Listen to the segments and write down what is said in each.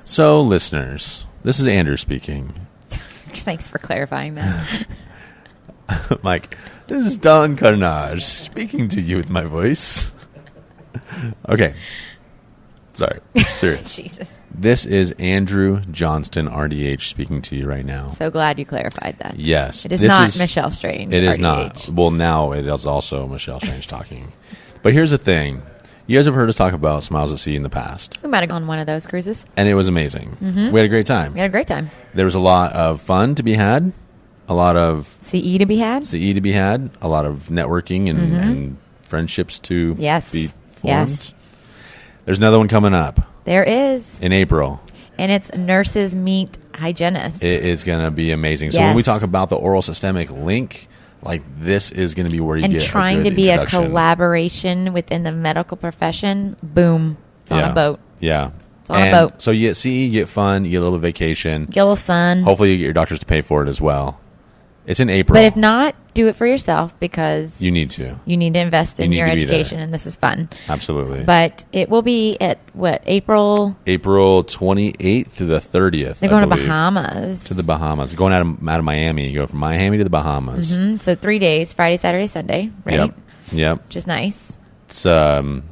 So, listeners, this is Andrew speaking. Thanks for clarifying that. Mike, this is Don Carnage speaking to you with my voice. Okay. Sorry. Serious. Jesus. This is Andrew Johnston, RDH, speaking to you right now. So glad you clarified that. Yes. It is not Michelle Strange. It is RDH. not. Well, now it is also Michelle Strange talking. But here's the thing. You guys have heard us talk about Smiles at Sea in the past. We might have gone on one of those cruises. And it was amazing. Mm-hmm. We had a great time. We had a great time. There was a lot of fun to be had. A lot of CE to be had. CE to be had. A lot of networking and friendships to be formed. Yes. There's another one coming up. There is. In April. And it's Nurses Meet Hygienists. It is going to be amazing. So Yes. when we talk about the oral systemic link, like this is going to be where you and get trying a good to be a introduction. collaboration within the medical profession, boom. It's on a boat. Yeah. It's on a boat. So you get CE, you get fun, you get a little bit of vacation. Get a little sun. Hopefully you get your doctors to pay for it as well. It's in April. But if not, do it for yourself because you need to. You need to invest in your to be education, there. and this is fun. Absolutely. But it will be at, what, April? April 28th through the 30th. They're going to Bahamas. To the Bahamas. Going out of Miami. You go from Miami to the Bahamas. Mm-hmm. So 3 days, Friday, Saturday, Sunday, right? Yep. Which is nice. It's not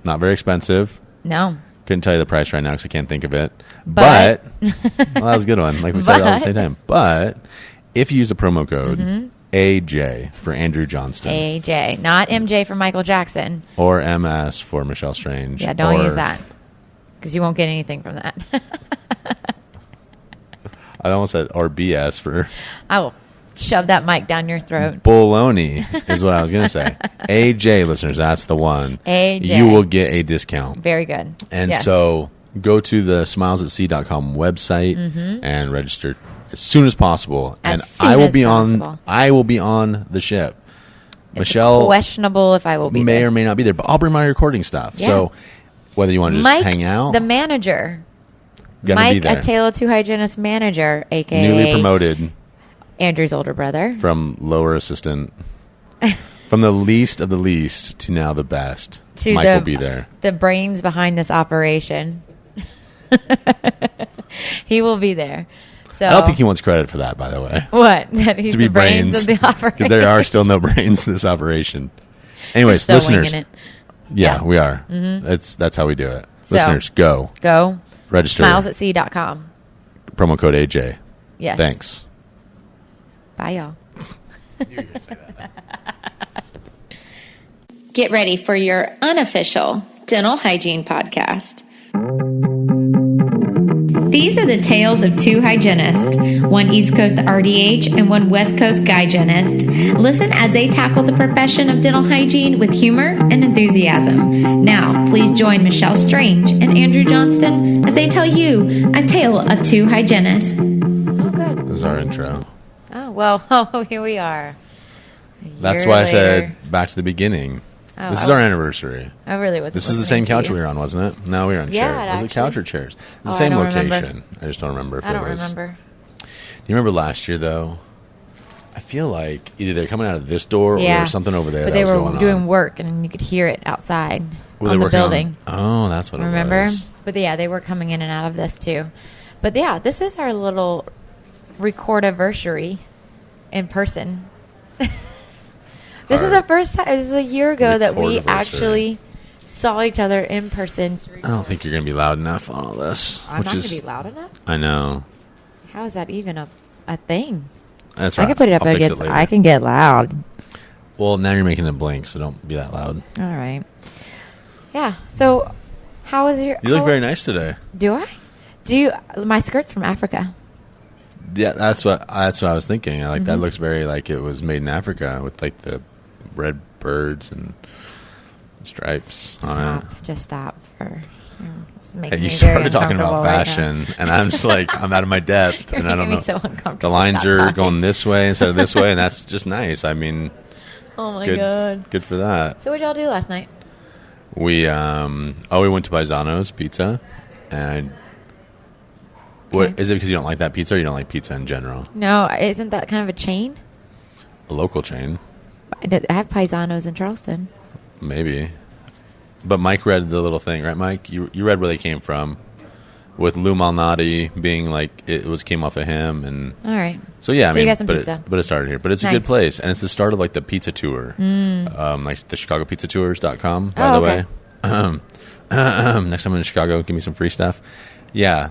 very expensive. No. Couldn't tell you the price right now because I can't think of it. But well, that was a good one. Like we said all at the same time. But if you use the promo code AJ for Andrew Johnston. AJ. Not MJ for Michael Jackson. Or MS for Michelle Strange. Yeah, don't use that. Because you won't get anything from that. I almost said or BS for... I will shove that mic down your throat. Baloney is what I was going to say. AJ, listeners, that's the one. AJ. You will get a discount. Very good. And yes. so go to the smilesatsea.com website and register as soon as possible. I will be on the ship. It's Michelle questionable if I will be may there. or may not be there, but I'll bring my recording stuff. Yeah. So whether you want to just Mike, hang out, the manager, gonna be there. a Tale of Two Hygienists manager, aka newly promoted Andrew's older brother, from lower assistant, from the least of the least to now the best. Mike will be there. The brains behind this operation. He will be there. So I don't think he wants credit for that, by the way. What? That he's to be the brains of the operation. Because there are still no brains in this operation. Anyways, still listeners. winging it. Yeah, we are. Mm-hmm. That's how we do it. So, listeners, go. Register. Smilesatsea.com. Promo code AJ. Yes. Thanks. Bye, y'all. Get ready for your unofficial dental hygiene podcast. These are the tales of two hygienists, one East Coast RDH and one West Coast hygienist. Listen as they tackle the profession of dental hygiene with humor and enthusiasm. Now, please join Michelle Strange and Andrew Johnston as they tell you a tale of two hygienists. Oh, good. This is our intro. Oh, well, here we are. That's why I said back to the beginning. Oh, this is our anniversary. I really wasn't. This is the same couch we were on, wasn't it? No, we were on chairs. Was it couch or chairs? It's the same location. Remember. I just don't remember if I it don't was. remember. Do you remember last year, though? I feel like either they're coming out of this door or there was something over there but that they was were going doing on. work, and you could hear it outside Were on they the building. Oh, that's what Remember? it was. But yeah, they were coming in and out of this too. But yeah, this is our little record-iversary in person. This is the first time. This is a year ago that we actually saw each other in person. I don't think you're going to be loud enough on all this. I'm not going to be loud enough? I know. How is that even a thing? That's right. I can put it up against. I can get loud. Well, now you're making it blink, so don't be that loud. All right. Yeah. So, how is your? You look very nice today. Do I? Do you? My skirt's from Africa. Yeah, that's what I was thinking. That looks very like it was made in Africa with like the red birds and stripes on it. Just stop for. You started talking about fashion, and I'm just like, I'm out of my depth, and I don't know. So uncomfortable. The lines are going this way instead of this way, and that's just nice. I mean, oh my god, good for that. So what y'all do last night? We went to Paisano's Pizza, and what is it because you don't like that pizza, or you don't like pizza in general? No, isn't that kind of a chain? A local chain. I have Paisano's in Charleston. Maybe. But Mike read the little thing, right, Mike? You read where they came from. with Lou Malnati being like came off of him, and all right. So yeah, you got some pizza. But it started here. But it's a good place, and it's the start of like the pizza tour, like the ChicagoPizzaTours.com. By the way, next time I'm in Chicago, give me some free stuff. Yeah,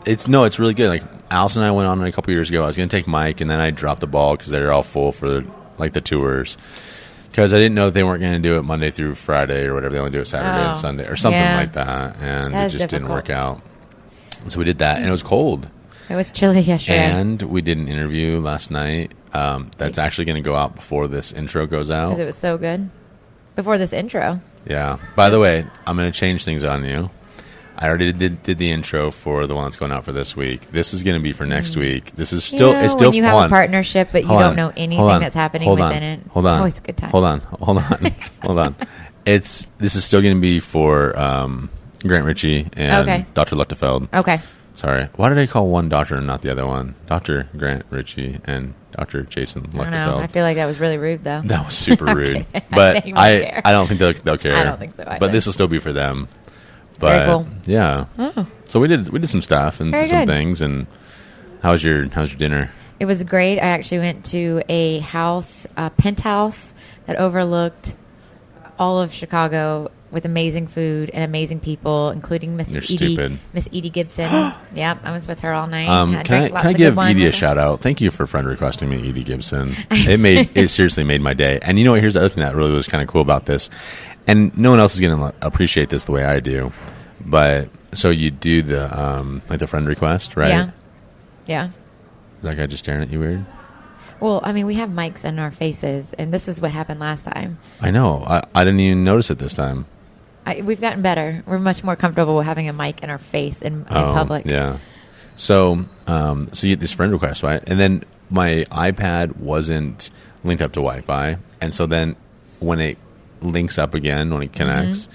it's really good. Like Alice and I went on it a couple years ago. I was going to take Mike, and then I dropped the ball because they're all full for like the tours. Because I didn't know they weren't going to do it Monday through Friday or whatever. They only do it Saturday and Sunday or something like that. And it just didn't work out. So we did that. And it was cold. It was chilly yesterday. And we did an interview last night that's actually going to go out before this intro goes out. Because it was so good. Before this intro. Yeah. By the way, I'm going to change things on you. I already did the intro for the one that's going out for this week. This is going to be for next week. This is still it's still when you have a partnership, but you don't know anything that's happening within it. Hold on. It's always a good time. Hold on. This is still going to be for Grant Ritchie and Dr. Luchtefeld. Okay. Sorry. Why did I call one doctor and not the other one? Dr. Grant Ritchie and Dr. Jason Luchtefeld. I don't know. I feel like that was really rude, though. That was super rude. But I don't think they'll care. I don't think so either. But this will still be for them. But, very cool. Yeah. Oh. So we did some stuff and some things. And how's your dinner? It was great. I actually went to a penthouse that overlooked all of Chicago with amazing food and amazing people, incling Miss Edie Gibson. Yep, I was with her all night. Can I give Edie a shout out? Thank you for friend requesting me, Edie Gibson. It seriously made my day. And you know what? Here's the other thing that really was kind of cool about this. And no one else is going to appreciate this the way I do. But so you do the like the friend request, right? Yeah. Is that guy just staring at you weird? Well, I mean, we have mics in our faces, and this is what happened last time. I know. I didn't even notice it this time. We've gotten better. We're much more comfortable with having a mic in our face in public. Yeah. So you get this friend request, right? And then my iPad wasn't linked up to Wi-Fi, and so then when it links up again, when it connects,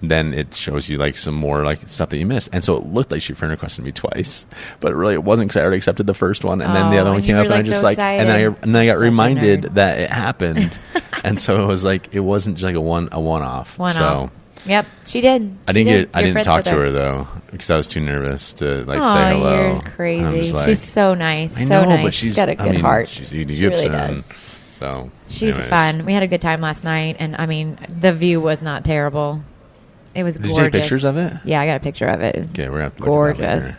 then it shows you like some more like stuff that you missed. And so it looked like she friend requested me twice, but really it wasn't because I already accepted the first one, and then the other one came up, and I just and then I got reminded that it happened, and so it was like it wasn't just like a one-off. So. Yep, she did. I didn't talk to her though because I was too nervous to say hello. You're crazy. She's so nice. I know, but she's got a good heart. She's Edie Gibson. She really does. So she's fun. We had a good time last night, and I mean, the view was not terrible. It was gorgeous. Did you take pictures of it? Yeah, I got a picture of it. Okay, we're gonna have to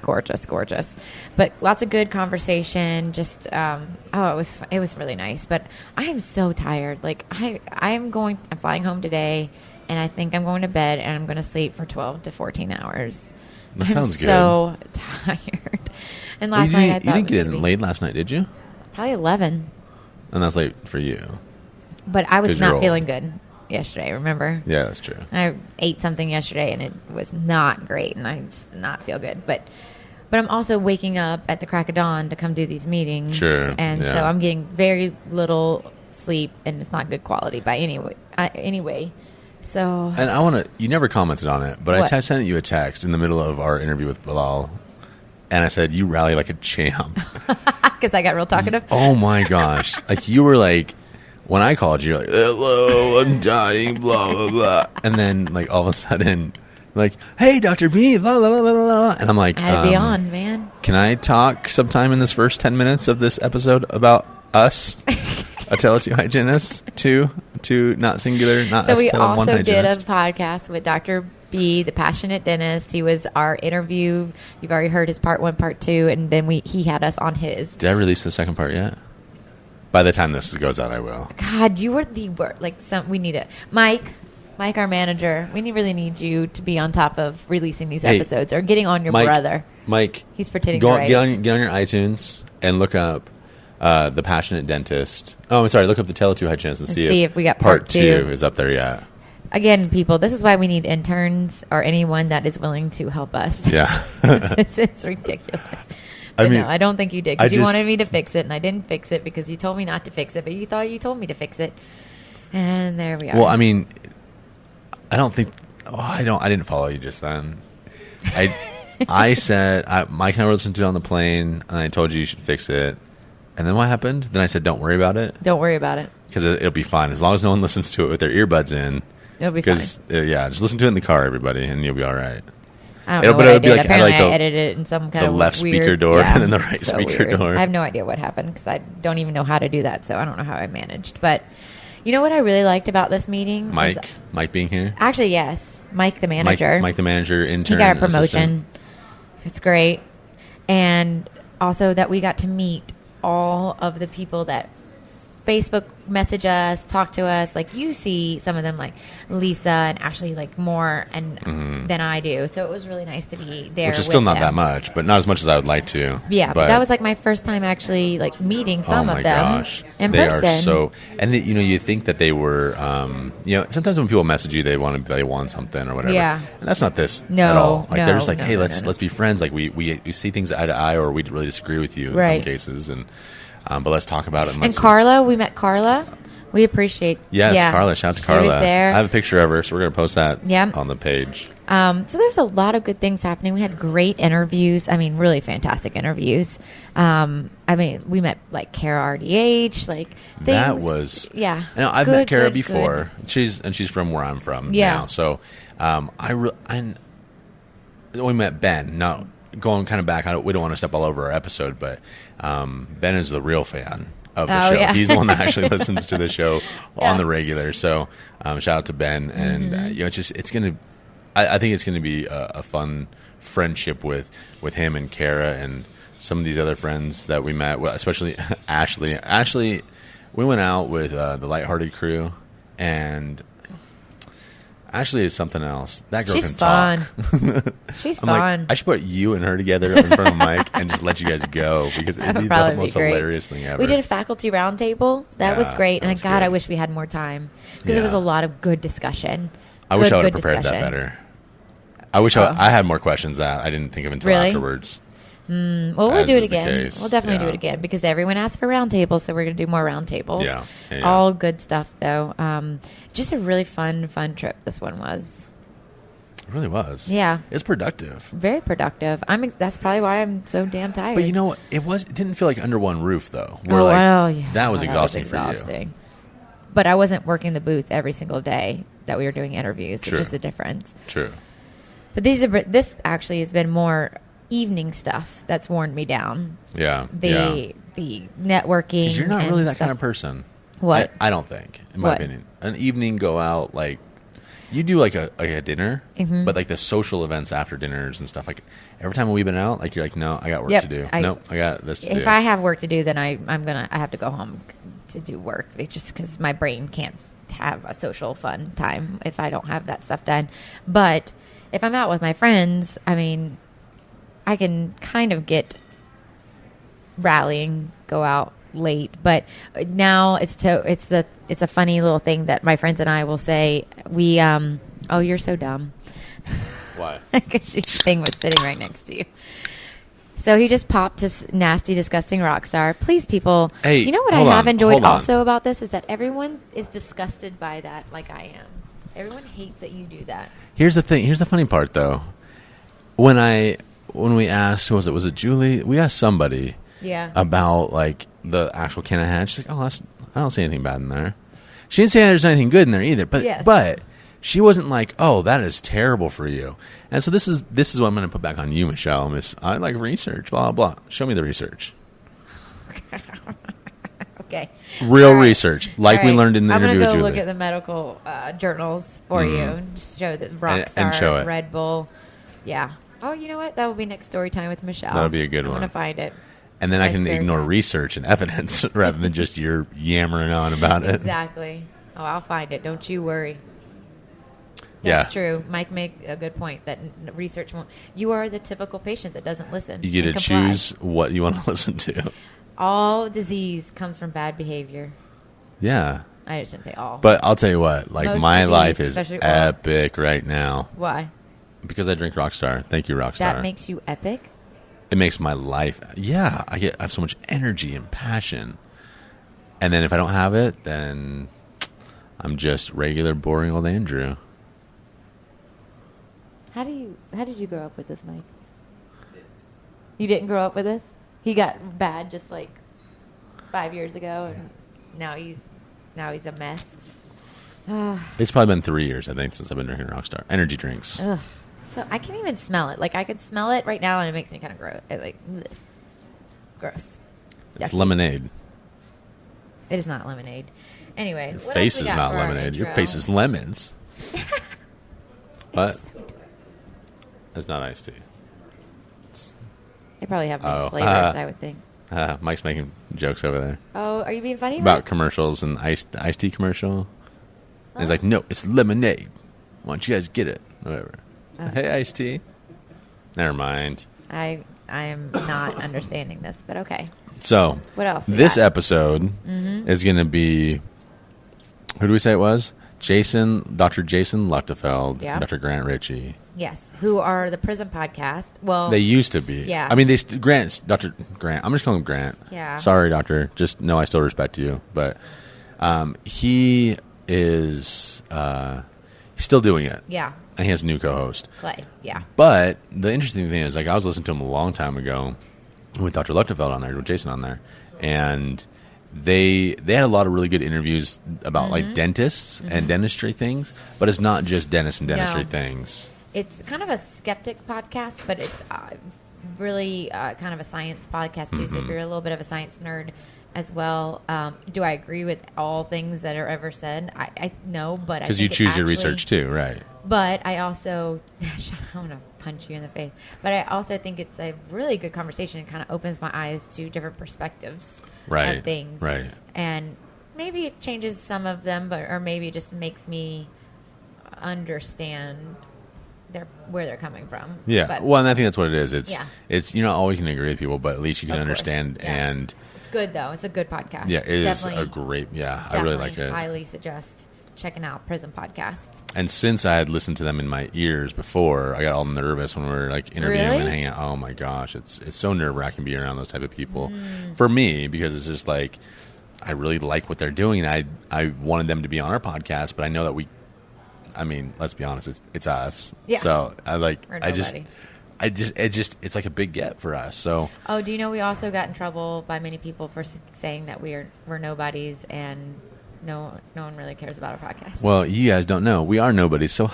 gorgeous. But lots of good conversation. Just it was really nice. But I am so tired. Like I'm flying home today, and I think I'm going to bed, and I'm going to sleep for 12 to 14 hours. That sounds good. I'm so tired. And last night I thought you didn't get in late last night, did you? Probably 11. And that's late for you. But I was not feeling good yesterday, remember? Yeah, that's true. I ate something yesterday, and it was not great, and I just did not feel good. But I'm also waking up at the crack of dawn to come do these meetings. Sure. And so I'm getting very little sleep, and it's not good quality by anyway. So. And you never commented on it, but I sent you a text in the middle of our interview with Bilal, and I said, you rally like a champ. Because I got real talkative. Oh my gosh. Like you were like, when I called you, you're like, hello, I'm dying, blah, blah, blah. And then like all of a sudden, like, hey, Dr. B, blah, blah, blah, blah, blah. And I'm like, I had to be on, man. Can I talk sometime in this first 10 minutes of this episode about us? A tele-two hygienist, two not singular, not so us, we one also hygienist. did a podcast with Dr. B, the passionate dentist. He was our interview. You've already heard his part 1, part 2, and then he had us on his. Did I release the second part yet? By the time this goes out, I will. God, you were the worst. We need it. Mike, our manager, we really need you to be on top of releasing these episodes or getting on your brother. Mike. He's pretending get on your iTunes and look up The Passionate Dentist. Oh, I'm sorry. Look up the Tele2 Hygienist and see if we got part 2 is up there yet. Again, people, this is why we need interns or anyone that is willing to help us. Yeah. it's ridiculous. But no, I don't think you did because you wanted me to fix it, and I didn't fix it because you told me not to fix it, but you thought you told me to fix it, and there we are. Well, I mean, I don't think. Oh, I didn't follow you just then. I said Mike and I were listening to it on the plane, and I told you should fix it. And then what happened? Then I said, "Don't worry about it. Don't worry about it because it'll be fine as long as no one listens to it with their earbuds in. It'll be fine. Just listen to it in the car, everybody, and you'll be all right." I don't know what I did. Be like, Apparently, I the, edited it in some kind the of left weird, speaker door yeah, and then the right so speaker weird. door. I have no idea what happened because I don't even know how to do that, so I don't know how I managed. But you know what I really liked about this meeting? Mike being here? Actually, yes. Mike, the manager. Mike the manager, intern. He got a promotion. Assistant. It's great. And also that we got to meet all of the people that Facebook message us, talk to us. Like you see some of them, like Lisa and Ashley, like more and than I do. So it was really nice to be there. Which is still not them. that much, but not as much as I would like to. Yeah, but that was like my first time actually like meeting some of them in person. They are so, and you think that they were, sometimes when people message you, they want something or whatever. Yeah, and that's not this no, at all. Like they're just like, hey, let's no. be friends. Like we see things eye to eye, or we really disagree with you in some cases, and. But let's talk about it. And Carla, we met Carla. We appreciate. Yes, yeah. Carla. Shout out to Carla. She was there. I have a picture of her, so we're going to post that on the page. So there's a lot of good things happening. We had great interviews. I mean, really fantastic interviews. We met like Kara RDH. Like things. That was I've met Kara before. Good. She's from where I'm from now. So we met Ben. Now going kind of back, we don't want to step all over our episode, but Ben is the real fan of the show. Yeah. He's the one that actually listens to the show on the regular. So shout out to Ben, and it's gonna. I think it's gonna be a fun friendship with him and Kara and some of these other friends that we met, especially Ashley. Ashley, we went out with the Lighthearted crew, and Ashley is something else. That girl She's can fun. talk. She's I'm fun. Like, I should put you and her together in front of Mike and just let you guys go because it'd be the most hilarious thing ever. We did a faculty roundtable. That was great. And God, I wish we had more time because it was a lot of good discussion. I wish I would have prepared that better. I wish I had more questions that I didn't think of until afterwards. Well, we'll do it again. We'll definitely do it again because everyone asked for roundtables, so we're going to do more roundtables. Yeah. All good stuff, though. Just a really fun trip this one was. It really was. Yeah. It's productive. Very productive. That's probably why I'm so damn tired. But you know what? It didn't feel like under one roof, though. That was exhausting for you. But I wasn't working the booth every single day that we were doing interviews, which is the difference. True. But this actually has been more evening stuff that's worn me down. Yeah. The networking. Because you're not really that kind of person. What? I don't think, in my opinion. An evening go out, like, you do like a dinner, but like the social events after dinners and stuff. Like every time we've been out, like you're like, no, I got work to do. I got this to do. If I have work to do, then I have to go home to do work. It's just because my brain can't have a social fun time if I don't have that stuff done. But if I'm out with my friends, I mean, I can kind of get rallying, go out late, but now it's a funny little thing that my friends and I will say. We oh, you're so dumb. Why? Because your thing was sitting right next to you. So he just popped his nasty, disgusting rock star. Please, people. Hey, you know what I have enjoyed also about this is that everyone is disgusted by that, like I am. Everyone hates that you do that. Here's the thing. Here's the funny part, though. When we asked, who was it? Was it Julie? We asked somebody. Yeah. About like the actual can of had. She's like, I don't see anything bad in there. She didn't say there's anything good in there either. But she wasn't like, oh, that is terrible for you. And so this is what I'm going to put back on you, Michelle. I like research, blah, blah, blah. Show me the research. Okay. Real research, like we learned in the interview with Julie. I'm going to go look at the medical journals for you and just show the Rockstar and show it. Red Bull. Yeah. Oh, you know what? That will be next story time with Michelle. That'll be a good one. I'm going to find it. And then I can ignore research and evidence rather than just your yammering on about it. Exactly. Oh, I'll find it. Don't you worry. Yeah. That's true. Mike made a good point that research won't. You are the typical patient that doesn't listen. You get to choose what you want to listen to. All disease comes from bad behavior. Yeah. I shouldn't say all. But I'll tell you what. Like, most my disease, life is epic right now. Why? Because I drink Rockstar. Thank you, Rockstar. That makes you epic? It makes my life. Yeah. I have so much energy and passion. And then if I don't have it, then I'm just regular, boring old Andrew. How did you grow up with this, Mike? You didn't grow up with this? He got bad just like 5 years ago, and now he's a mess. It's probably been 3 years, I think, since I've been drinking Rockstar energy drinks. Ugh, So I can't even smell it. Like I could smell it right now, and it makes me kind of gross. Gross. It's lemonade. It is not lemonade. Anyway, your face is not lemonade. Your face is lemons. What? It's not iced tea. They probably have more flavors, I would think. Mike's making jokes over there. Oh, are you being funny? About Mike? commercials and iced tea commercial. And he's like, no, it's lemonade. Why don't you guys get it? Whatever. Hey, iced tea. Never mind. I am not understanding this, but okay. So, what else? This episode is going to be, who do we say it was? Dr. Jason Luchtefeld, and Dr. Grant Ritchey. Yes, who are the Prism Podcast. Well, they used to be. Yeah. I mean, Dr. Grant. I'm just calling him Grant. Yeah. Sorry, Doctor. Just know I still respect you. But he is he's still doing it. Yeah. And he has a new co-host. Clay. Yeah. But the interesting thing is, like, I was listening to him a long time ago with Dr. Luchtefeld on there, with Jason on there, and they had a lot of really good interviews about like dentists and dentistry things, but it's not just dentists and dentistry things. It's kind of a skeptic podcast, but it's really kind of a science podcast too. So if you're a little bit of a science nerd as well, do I agree with all things that are ever said? I no, but because you choose your research too, right? But I also, I'm gonna punch you in the face. But I also think it's a really good conversation. It kind of opens my eyes to different perspectives of things, right? And maybe it changes some of them, or maybe it just makes me understand where they're coming from. Yeah. But, well, and I think that's what it is. It's you're not always going to agree with people, but at least you can understand. Yeah. And it's good though. It's a good podcast. Yeah, it is a great. Yeah, I really like it. Highly suggest checking out Prism Podcast. And since I had listened to them in my ears before, I got all nervous when we were like interviewing and hanging out. Oh my gosh, it's so nerve-wracking being around those type of people for me, because it's just like I really like what they're doing, and I wanted them to be on our podcast, but I know that I mean, let's be honest, it's us. Yeah. So it's like a big get for us. So. Oh, do you know we also got in trouble by many people for saying that we're nobodies, and no one really cares about our podcast. Well, you guys don't know. We are nobodies, so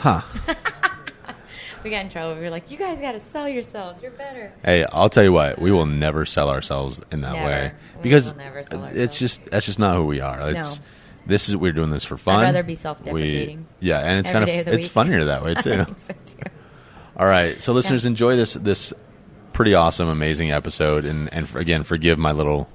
We got in trouble. We were like, you guys got to sell yourselves. You're better. Hey, I'll tell you what. We will never sell ourselves in that way, because that's just not who we are. We're doing this for fun. I'd rather be self-deprecating. And it's kind of it's funnier that way too. I think so too. All right, so listeners, enjoy this pretty awesome, amazing episode, and again, forgive my little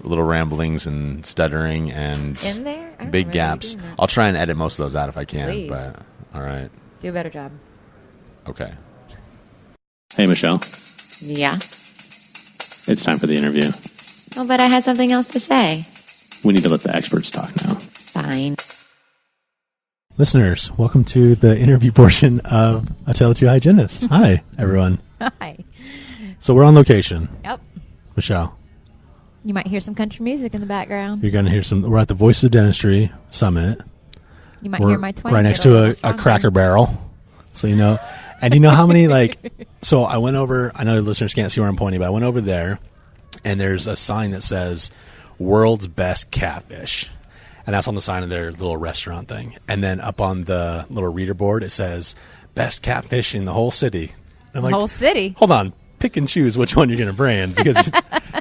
ramblings and stuttering and in there big gaps. I'll try and edit most of those out if I can. Please. But all right, do a better job. Okay. Hey, Michelle. Yeah. It's time for the interview. Oh, but I had something else to say. We need to let the experts talk now. Fine. Listeners, welcome to the interview portion of A Tale of Two Hygienists. Hi, everyone. Hi. So we're on location. Yep. Michelle. You might hear some country music in the background. You're going to hear we're at the Voices of Dentistry Summit. You might hear my twang. Right next to a Cracker Barrel. So you know. And you know how many, so I went over, I know the listeners can't see where I'm pointing, but I went over there, and there's a sign that says, World's Best Catfish. And that's on the sign of their little restaurant thing. And then up on the little reader board, it says, Best Catfish in the whole city. And I'm like, whole city? Hold on. Pick and choose which one you're going to brand.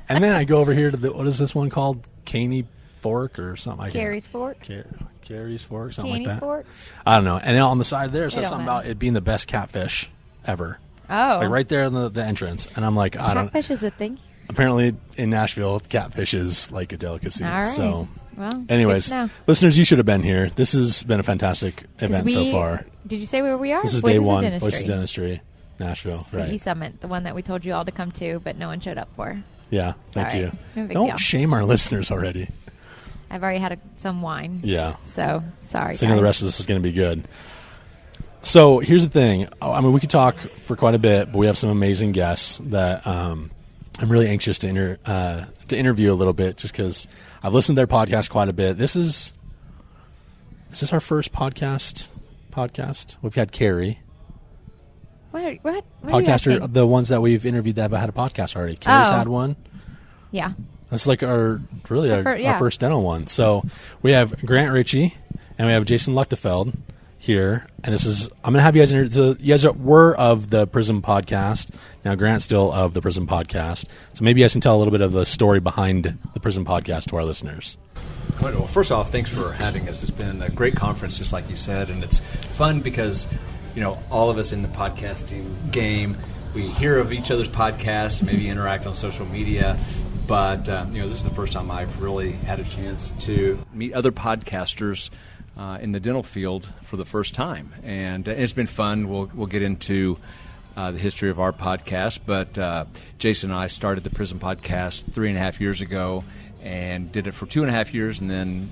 And then I go over here to what is this one called? Caney Fork or something like that? Carrie's Fork? Carrie's Fork, something Caney's like that. Fork? I don't know. And then on the side there, it says something about it being the best catfish ever. Oh. Like right there in the entrance. And I'm like, catfish is a thing? Apparently in Nashville, catfish is like a delicacy. All right. So, well, anyways, listeners, you should have been here. This has been a fantastic event so far. Did you say where we are? This is day one, Voices of Dentistry, Nashville. CE Summit, the one that we told you all to come to, but no one showed up for. Yeah, thank you. No big Don't deal. shame our listeners already. I've already had some wine. Yeah. So, sorry, So, you know, the rest of this is going to be good. So, here's the thing. I mean, we could talk for quite a bit, but we have some amazing guests that I'm really anxious to interview a little bit, just because I've listened to their podcast quite a bit. Is this our first podcast? We've had Carrie. What Podcaster, the ones that we've interviewed that have had a podcast already. Carrie's had one. Yeah. That's like our first dental one. So we have Grant Ritchey and we have Jason Luchtefeld. here, and this is I'm going to have you guys. You guys were of the Prism Podcast. Now Grant's still of the Prism Podcast, so maybe you guys can tell a little bit of the story behind the Prism Podcast to our listeners. Well, first off, thanks for having us. It's been a great conference, just like you said, and it's fun because all of us in the podcasting game, we hear of each other's podcasts, maybe interact on social media. But this is the first time I've really had a chance to meet other podcasters in the dental field for the first time, and it's been fun. We'll get into the history of our podcast, but Jason and I started the Prism Podcast 3.5 years ago, and did it for 2.5 years, and then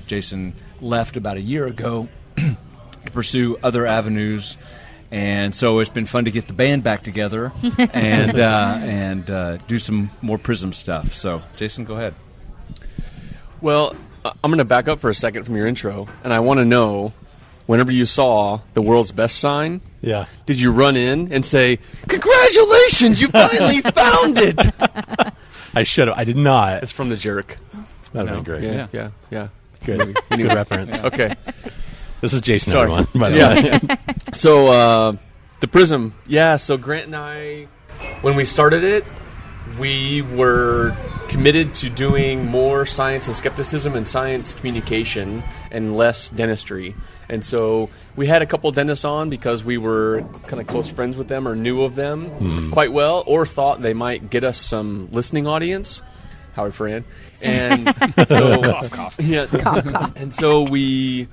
Jason left about a year ago to pursue other avenues. And so it's been fun to get the band back together and do some more Prism stuff. So, Jason, go ahead. Well, I'm going to back up for a second from your intro, and I want to know, whenever you saw the world's best sign, did you run in and say, "Congratulations, you finally found it"? I should have. I did not. It's from The Jerk. That would be great. Yeah. Good. It's a good reference. Okay. This is Jason, Sorry. everyone, by the way. So, the Prism. Yeah, so Grant and I, when we started it, we were committed to doing more science and skepticism and science communication and less dentistry. And so we had a couple dentists on because we were kind of close friends with them or knew of them quite well, or thought they might get us some listening audience. Howard Fran. And so cough. Yeah. Cough. And so we've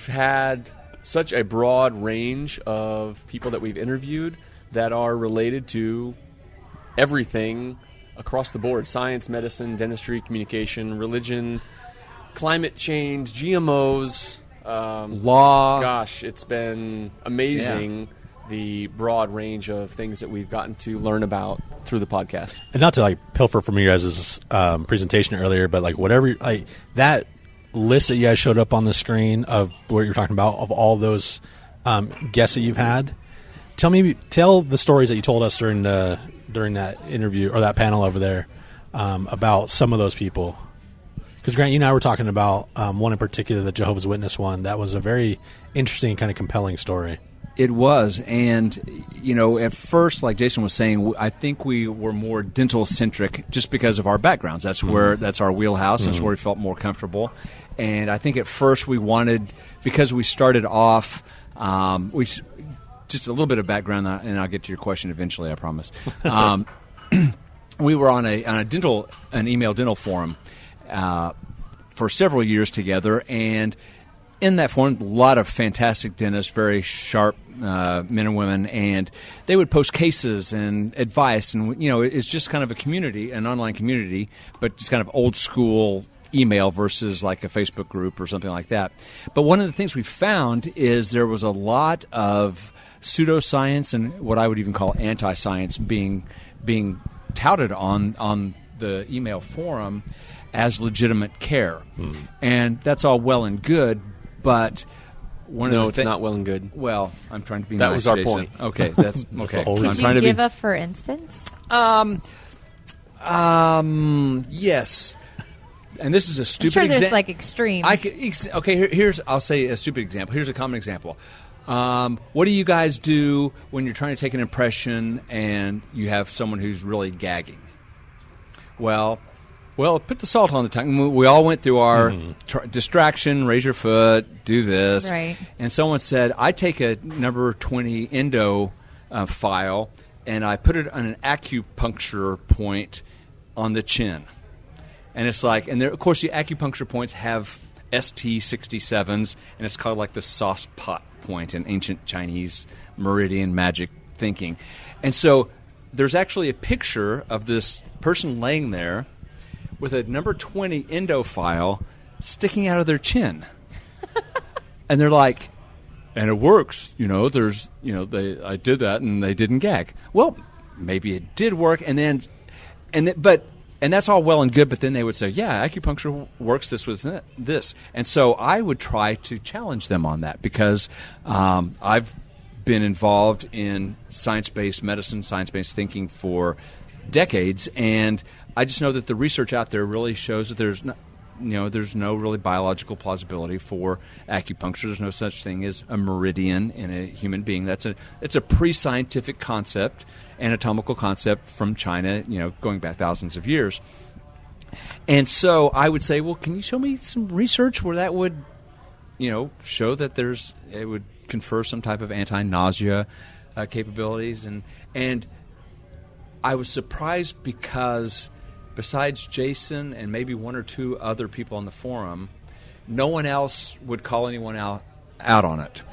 had such a broad range of people that we've interviewed that are related to everything across the board: science, medicine, dentistry, communication, religion, climate change, GMOs, law. Gosh, it's been amazing, the broad range of things that we've gotten to learn about through the podcast. And not to pilfer from your guys' presentation earlier, but whatever that list that you guys showed up on the screen of what you're talking about, of all those guests that you've had, tell the stories that you told us during that interview or that panel over there about some of those people. Because Grant, you and I were talking about one in particular, the Jehovah's Witness one. That was a very interesting, kind of compelling story. It was, and at first, like Jason was saying, I think we were more dental centric just because of our backgrounds. That's that's our wheelhouse. That's where we felt more comfortable. And I think at first we wanted, because we started off, just a little bit of background, and I'll get to your question eventually, I promise. We were on an email dental forum for several years together, and in that forum, a lot of fantastic dentists, very sharp men and women, and they would post cases and advice, and it's just kind of a community, an online community, but just kind of old school email versus like a Facebook group or something like that. But one of the things we found is there was a lot of pseudoscience and what I would even call anti-science being touted on the email forum as legitimate care, and that's all well and good. But it's not well and good. Well, I'm trying to be that nice, was our Jason. point. Okay, that's okay. Could you give a for instance? Yes. And this is a stupid I'm sure example. there's extremes. I'll say a stupid example. Here's a common example. What do you guys do when you're trying to take an impression and you have someone who's really gagging? Well, put the salt on the tongue. We all went through our distraction, raise your foot, do this. Right. And someone said, I take a number 20 endo file and I put it on an acupuncture point on the chin. And it's and of course the acupuncture points have ST67s, and it's called like the sauce pot point in ancient Chinese meridian magic thinking. And so there's actually a picture of this person laying there with a number 20 endo file sticking out of their chin. And they're like, and it works, there's, I did that and they didn't gag. Well, maybe it did work, and that's all well and good, but then they would say, yeah, acupuncture works this with this. And so I would try to challenge them on that because I've been involved in science-based medicine, science-based thinking for decades, and I just know that the research out there really shows that there's there's no really biological plausibility for acupuncture. There's no such thing as a meridian in a human being. It's a pre-scientific concept, anatomical concept from China, going back thousands of years. And so I would say, well, can you show me some research where that would, show that it would confer some type of anti-nausea capabilities? And I was surprised because besides Jason and maybe one or two other people on the forum, no one else would call anyone out on it.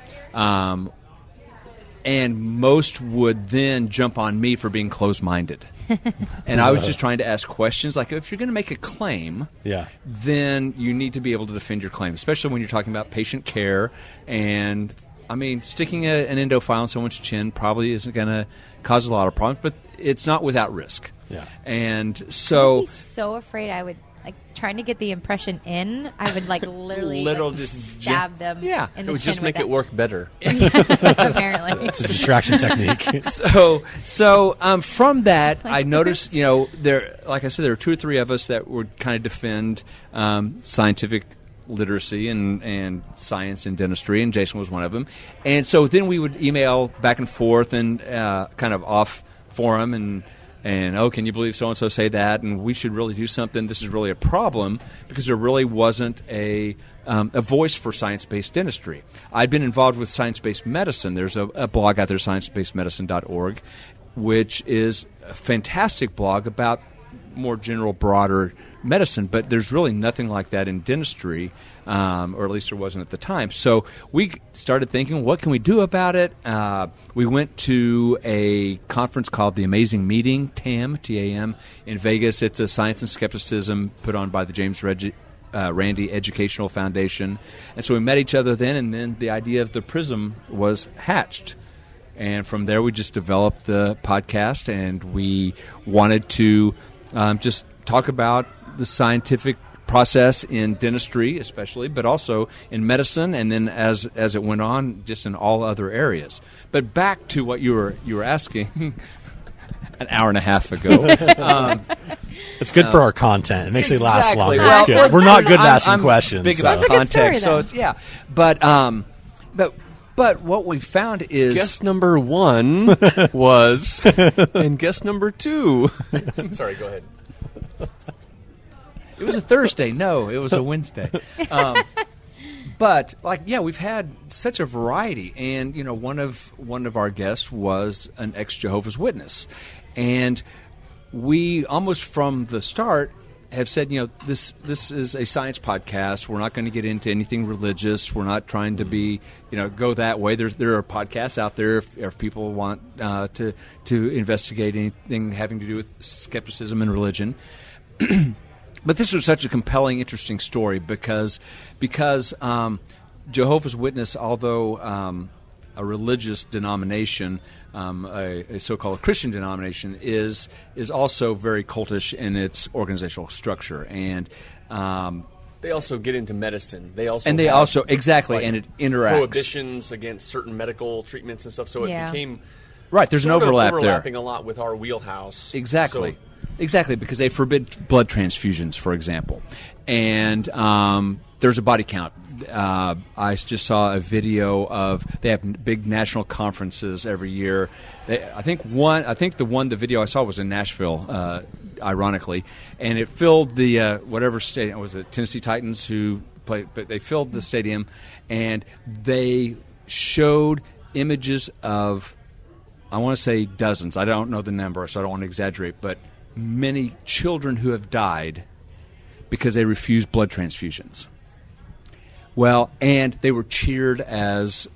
And most would then jump on me for being closed-minded. And I was just trying to ask questions. Like, if you're going to make a claim, then you need to be able to defend your claim, especially when you're talking about patient care. And, sticking an endo file in someone's chin probably isn't going to cause a lot of problems, but it's not without risk. Yeah. And so... I'd be so afraid I would... trying to get the impression in, I would literally just stab them. Yeah, in it the would chin just make with it work better. Apparently, it's a distraction technique. So from that, I noticed, there, like I said, there were two or three of us that would kind of defend scientific literacy and science and dentistry, and Jason was one of them. And so then we would email back and forth and kind of off forum and can you believe so-and-so say that, and we should really do something. This is really a problem because there really wasn't a voice for science-based dentistry. I'd been involved with science-based medicine. There's a blog out there, sciencebasedmedicine.org, which is a fantastic blog about more general, broader medicine, but there's really nothing like that in dentistry, or at least there wasn't at the time. So we started thinking, what can we do about it? We went to a conference called The Amazing Meeting, TAM, T-A-M, in Vegas. It's a science and skepticism put on by the James Randi Educational Foundation. And so we met each other then, and then the idea of the Prism was hatched. And from there we just developed the podcast, and we wanted to just talk about the scientific process in dentistry especially, but also in medicine, and then as it went on, just in all other areas. But back to what you were asking an hour and a half ago. It's good for our content. It makes it last longer. Well, it's good. We're not good at asking questions. Big about context, so it's, yeah. But what we found is... Guest number 1 was... and guest number 2... Sorry, go ahead. It was a Thursday. No, it was a Wednesday. But we've had such a variety, and one of our guests was an ex-Jehovah's Witness, and we almost from the start have said, this is a science podcast. We're not going to get into anything religious. We're not trying to be, go that way. There are podcasts out there if people want to investigate anything having to do with skepticism and religion. But this was such a compelling, interesting story because Jehovah's Witness, although a religious denomination, a so-called Christian denomination, is also very cultish in its organizational structure, and they also get into medicine. And it interacts prohibitions against certain medical treatments and stuff. So it became right. There's an overlap overlapping a lot with our wheelhouse. Exactly. Exactly, because they forbid blood transfusions, for example. And there's a body count. I just saw a video of they have big national conferences every year. I think the video I saw was in Nashville, ironically, and it filled the whatever stadium was it, Tennessee Titans who played, but they filled the stadium, and they showed images of, I want to say dozens. I don't know the number, so I don't want to exaggerate, but many children who have died because they refused blood transfusions. Well, and they were cheered as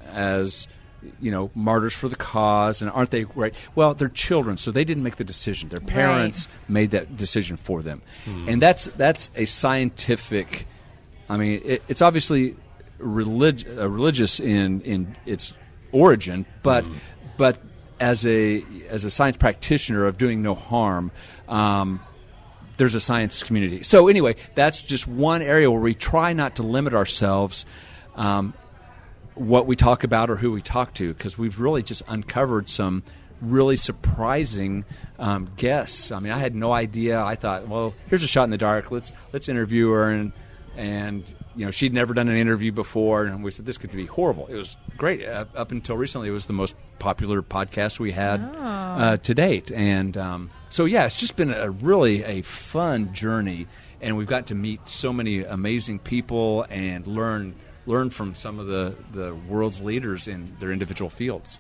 martyrs for the cause, and aren't they right? Well, they're children, so they didn't make the decision. Their parents made that decision for them. And that's a scientific, it's obviously religious in its origin, but as a science practitioner of doing no harm, there's a science community. So anyway, that's just one area where we try not to limit ourselves what we talk about or who we talk to, because we've really just uncovered some really surprising guests. I had no idea. I thought, well, here's a shot in the dark. Let's interview her, and And, she'd never done an interview before, and we said, this could be horrible. It was great. Up until recently, it was the most popular podcast we had to date. And so, it's just been really a fun journey, and we've got to meet so many amazing people and learn from some of the world's leaders in their individual fields.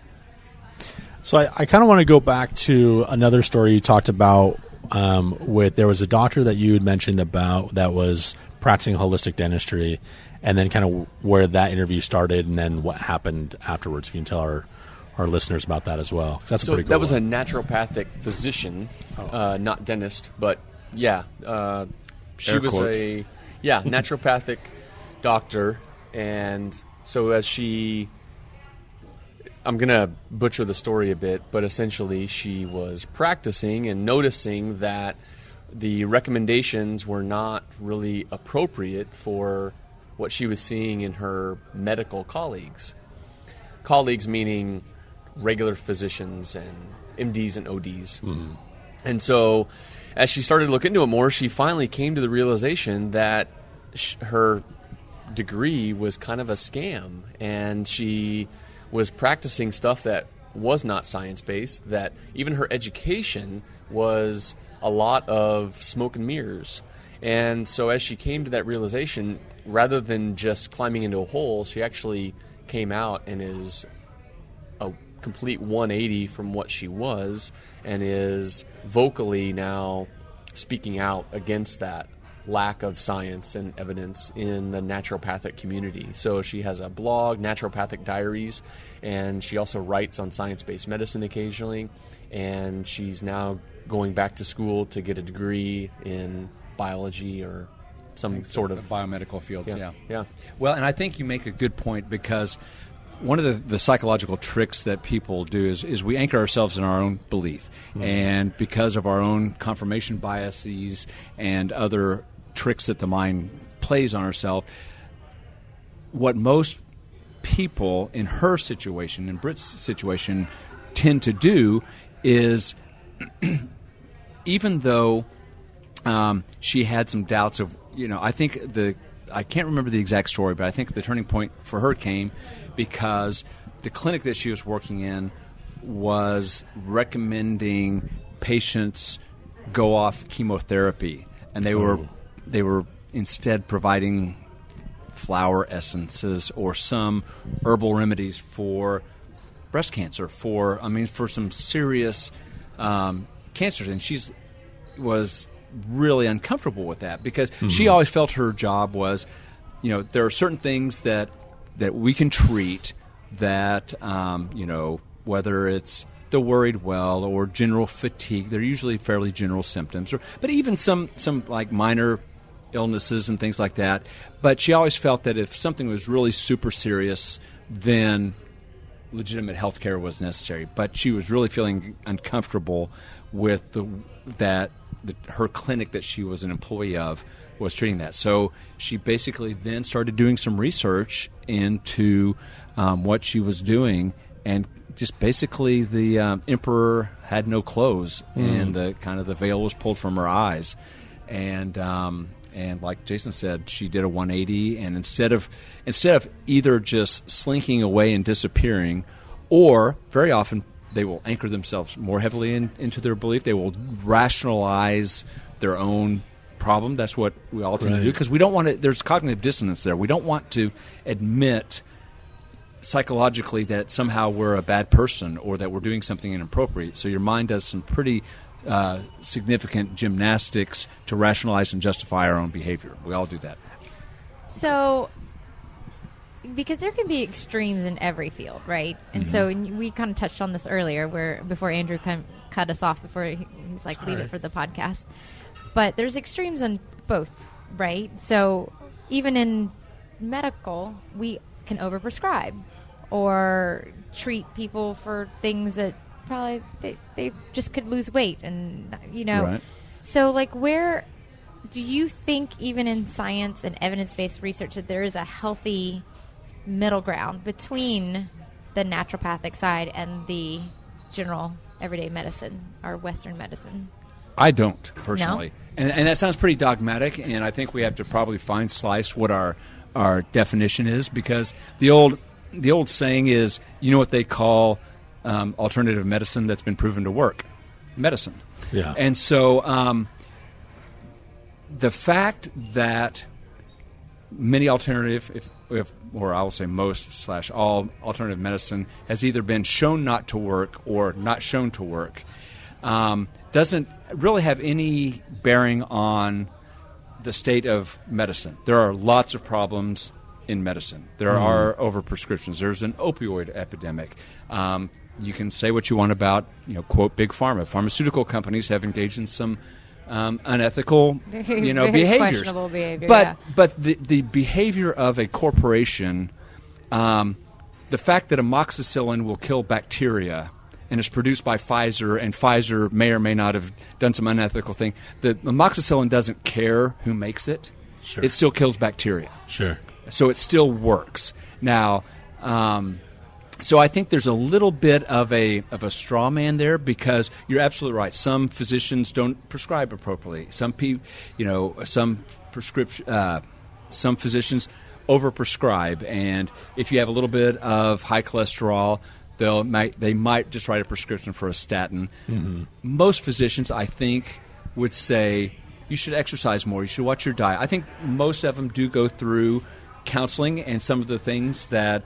So I kind of want to go back to another story you talked about there was a doctor that you had mentioned about that was practicing holistic dentistry, and then kind of where that interview started and then what happened afterwards. If you can tell our listeners about that as well. That's a pretty cool that was one. a naturopathic physician, not dentist, but she was a naturopathic doctor. And so I'm going to butcher the story a bit, but essentially she was practicing and noticing that the recommendations were not really appropriate for what she was seeing in her medical colleagues. Colleagues meaning regular physicians and MDs and ODs. Mm-hmm. And so as she started to look into it more, she finally came to the realization that her degree was kind of a scam, and she was practicing stuff that was not science-based, that even her education was a lot of smoke and mirrors. And so as she came to that realization, rather than just climbing into a hole, she actually came out and is a complete 180 from what she was, and is vocally now speaking out against that lack of science and evidence in the naturopathic community. So she has a blog, Naturopathic Diaries, and she also writes on science-based medicine occasionally, and she's now going back to school to get a degree in biology or some sort of biomedical fields. Yeah. Well, and I think you make a good point, because one of the psychological tricks that people do is we anchor ourselves in our own belief. Mm-hmm. And because of our own confirmation biases and other tricks that the mind plays on ourselves, what most people in her situation, in Britt's situation, tend to do is even though she had some doubts of, I think I can't remember the exact story, but I think the turning point for her came because the clinic that she was working in was recommending patients go off chemotherapy, and they were instead providing flower essences or some herbal remedies for breast cancer, for some serious cancers, and she was really uncomfortable with that because she always felt her job was, there are certain things that we can treat that, whether it's the worried well or general fatigue, they're usually fairly general symptoms, but even some like minor illnesses and things like that. But she always felt that if something was really super serious, then legitimate health care was necessary. But she was really feeling uncomfortable with her clinic that she was an employee of was treating that. So she basically then started doing some research into what she was doing, and just basically the emperor had no clothes, and the veil was pulled from her eyes, and like Jason said, she did a 180, and instead of either just slinking away and disappearing, or very often they will anchor themselves more heavily into their belief. They will rationalize their own problem. That's what we all tend to do, because we don't want to. There's cognitive dissonance there. We don't want to admit psychologically that somehow we're a bad person or that we're doing something inappropriate. So your mind does some pretty significant gymnastics to rationalize and justify our own behavior. We all do that. So, because there can be extremes in every field, right? And so we kind of touched on this earlier, where before Andrew cut us off, before he was like, leave it for the podcast. But there's extremes in both, right? So even in medical, we can overprescribe or treat people for things that probably they just could lose weight, and Right. So like, where do you think, even in science and evidence-based research, that there is a healthy middle ground between the naturopathic side and the general everyday medicine or Western medicine? I don't, personally. No? And that sounds pretty dogmatic, and I think we have to probably slice what our definition is, because the old saying is, you know what they call alternative medicine that's been proven to work? Medicine. Yeah. And so the fact that many alternative, or I will say most / all alternative medicine has either been shown not to work or not shown to work, doesn't really have any bearing on the state of medicine. There are lots of problems in medicine. There are overprescriptions. There's an opioid epidemic. You can say what you want about, quote, big pharma. Pharmaceutical companies have engaged in some unethical, very behaviors. Questionable behavior. But the behavior of a corporation, the fact that amoxicillin will kill bacteria and is produced by Pfizer, and Pfizer may or may not have done some unethical thing, the amoxicillin doesn't care who makes it. Sure. It still kills bacteria. Sure. So it still works. Now, so I think there's a little bit of a straw man there, because you're absolutely right. Some physicians don't prescribe appropriately. Some some physicians overprescribe, and if you have a little bit of high cholesterol, they might just write a prescription for a statin. Mm-hmm. Most physicians, I think, would say you should exercise more. You should watch your diet. I think most of them do go through counseling and some of the things that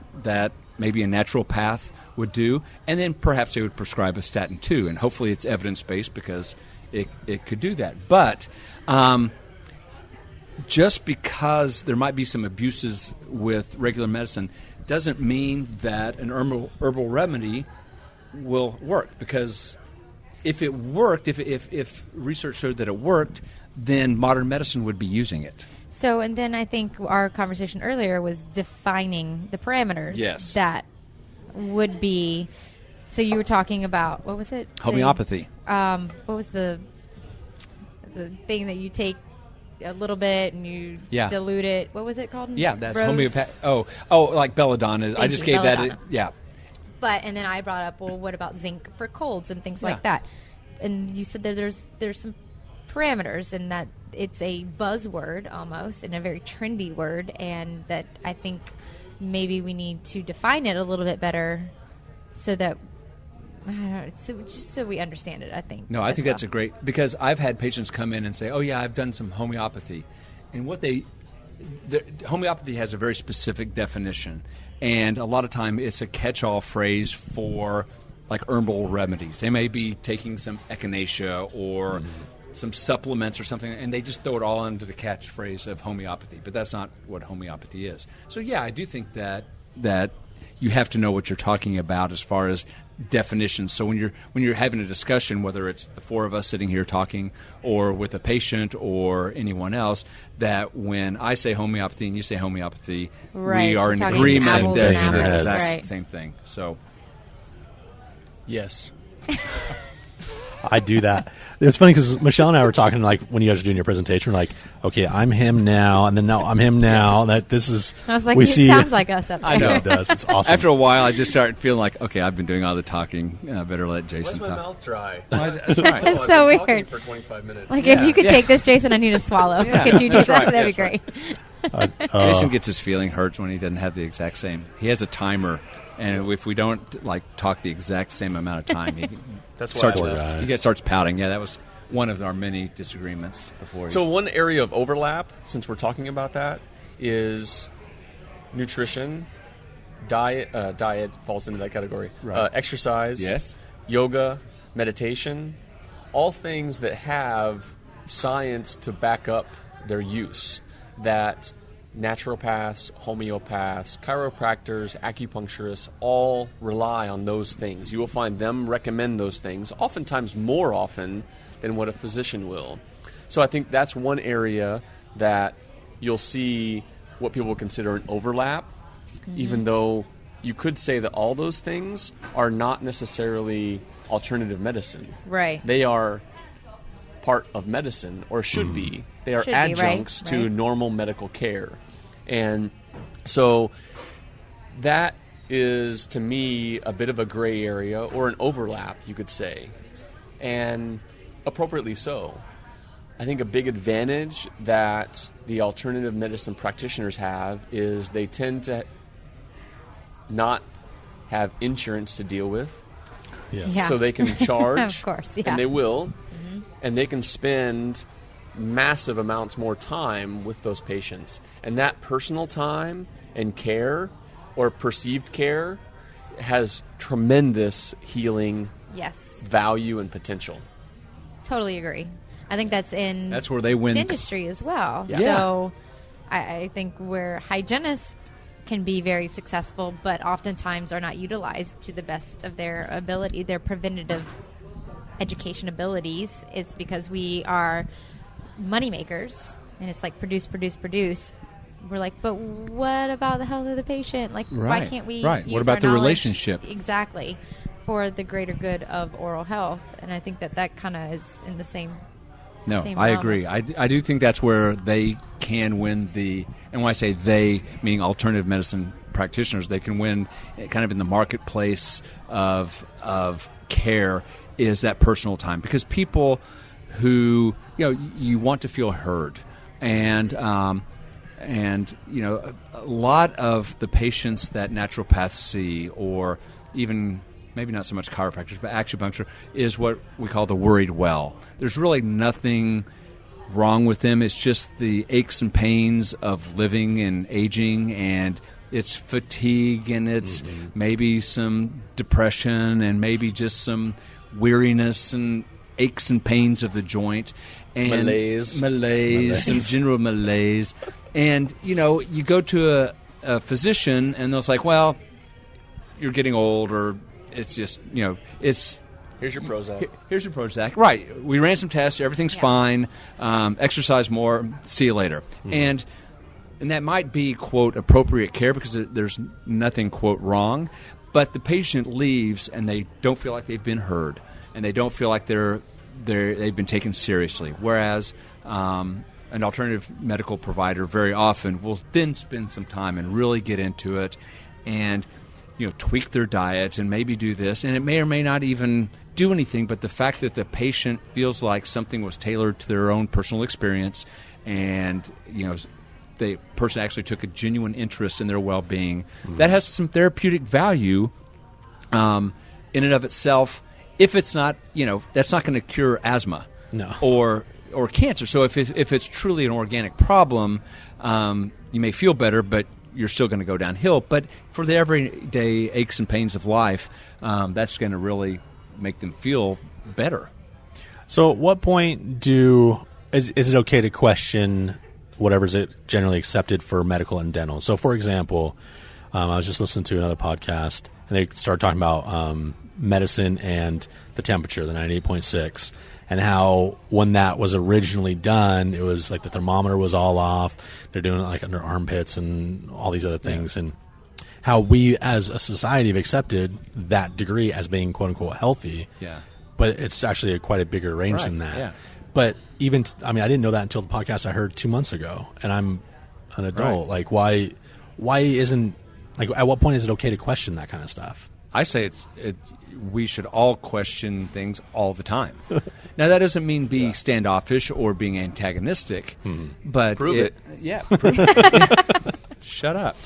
maybe a naturopath would do, and then perhaps they would prescribe a statin too, and hopefully it's evidence-based, because it could do that. But just because there might be some abuses with regular medicine doesn't mean that an herbal remedy will work, because if it worked, if research showed that it worked, then modern medicine would be using it. So, and then I think our conversation earlier was defining the parameters. Yes. That would be. So you were talking about, what was it? Homeopathy. What was the thing that you take a little bit and you dilute it? What was it called? Yeah, that's Rose? homeopathy. Oh, like belladonna. I just gave belladonna. that. But, and then I brought up, well, what about zinc for colds and things like that? And you said that there's some parameters, and that it's a buzzword almost, and a very trendy word, and that I think maybe we need to define it a little bit better, so that just so we understand it. I think. No, I think that's a great, because I've had patients come in and say, "Oh yeah, I've done some homeopathy," and homeopathy has a very specific definition, and a lot of time it's a catch-all phrase for like herbal remedies. They may be taking some echinacea or some supplements or something, and they just throw it all under the catchphrase of homeopathy. But that's not what homeopathy is. So yeah, I do think that you have to know what you're talking about as far as definitions. So when you're having a discussion, whether it's the four of us sitting here talking or with a patient or anyone else, that when I say homeopathy and you say homeopathy, we are in agreement that it's the exact same thing. So yes. I do that. It's funny because Michelle and I were talking, like, when you guys were doing your presentation, we're like, okay, I'm him now, and then no, I'm him now. That this is. I was like, it sounds like us up there. I know it does. It's awesome. After a while, I just started feeling like, okay, I've been doing all the talking. I better let Jason talk. Why's my mouth dry? That's right. It's so I've been weird. talking for 25 minutes. Like, if you could take this, Jason, I need to swallow. Could you do that? right. That'd be great. Jason gets his feeling hurt when he doesn't have the exact same. He has a timer, and if we don't talk the exact same amount of time, he starts pouting. Yeah, that was one of our many disagreements before. So one area of overlap, since we're talking about that, is nutrition, diet. Diet falls into that category. Right. Exercise, yes, yoga, meditation, all things that have science to back up their use. That naturopaths, homeopaths, chiropractors, acupuncturists all rely on those things. You will find them recommend those things, oftentimes more often than what a physician will. So I think that's one area that you'll see what people consider an overlap, even though you could say that all those things are not necessarily alternative medicine. Right. They are part of medicine, or should be. They are adjuncts to normal medical care. And so that is, to me, a bit of a gray area, or an overlap, you could say. And appropriately so. I think a big advantage that the alternative medicine practitioners have is they tend to not have insurance to deal with. Yes. Yeah. So they can charge, Of course, yeah. and they will, and they can spend massive amounts more time with those patients. And that personal time and care, or perceived care, has tremendous healing Yes. value and potential. Totally agree. I think that's where they win. industry as well. Yeah. So I think where hygienists can be very successful, but oftentimes are not utilized to the best of their ability, their preventative education abilities. It's because we are money makers, and it's like produce. We're like, but what about the health of the patient? Like, why Right, can't we? right. What use about our the knowledge relationship? exactly for the greater good of oral health? And I think that kind of is in the same. No, same I realm. agree. I do think that's where they can win and when I say they, meaning alternative medicine practitioners, they can win kind of in the marketplace of care, is that personal time. Because people who, you want to feel heard. And a lot of the patients that naturopaths see, or even maybe not so much chiropractors, but acupuncture, is what we call the worried well. There's really nothing wrong with them. It's just the aches and pains of living and aging, and it's fatigue, and it's maybe some depression, and maybe just some weariness and aches and pains of the joint. And malaise, some general malaise. And, you go to a physician, and they're like, well, you're getting old, or it's just, it's... Here's your Prozac. Here's your Prozac. Right. We ran some tests. Everything's fine. Exercise more. See you later. And that might be, quote, appropriate care, because there's nothing, quote, wrong. But the patient leaves, and they don't feel like they've been heard, and they don't feel like they've been taken seriously. Whereas an alternative medical provider very often will then spend some time and really get into it, and tweak their diet and maybe do this, and it may or may not even do anything, but the fact that the patient feels like something was tailored to their own personal experience, and the person actually took a genuine interest in their well-being, that has some therapeutic value in and of itself. If it's not, that's not going to cure asthma, or cancer. So if it's truly an organic problem, you may feel better, but you're still going to go downhill. But for the everyday aches and pains of life, that's going to really make them feel better. So at what point is it okay to question whatever's generally accepted for medical and dental? So, for example, I was just listening to another podcast, and they started talking about medicine and the temperature, the 98.6, and how when that was originally done, it was like the thermometer was all off. They're doing it like under armpits and all these other things, and how we as a society have accepted that degree as being quote unquote healthy. Yeah. But it's actually quite a bigger range than that. Yeah. But even, I didn't know that until the podcast I heard 2 months ago, and I'm an adult. Right. Like, why isn't, like, at what point is it okay to question that kind of stuff? I say we should all question things all the time. Now, that doesn't mean be standoffish or being antagonistic, but Prove it. Yeah, prove it. Shut up.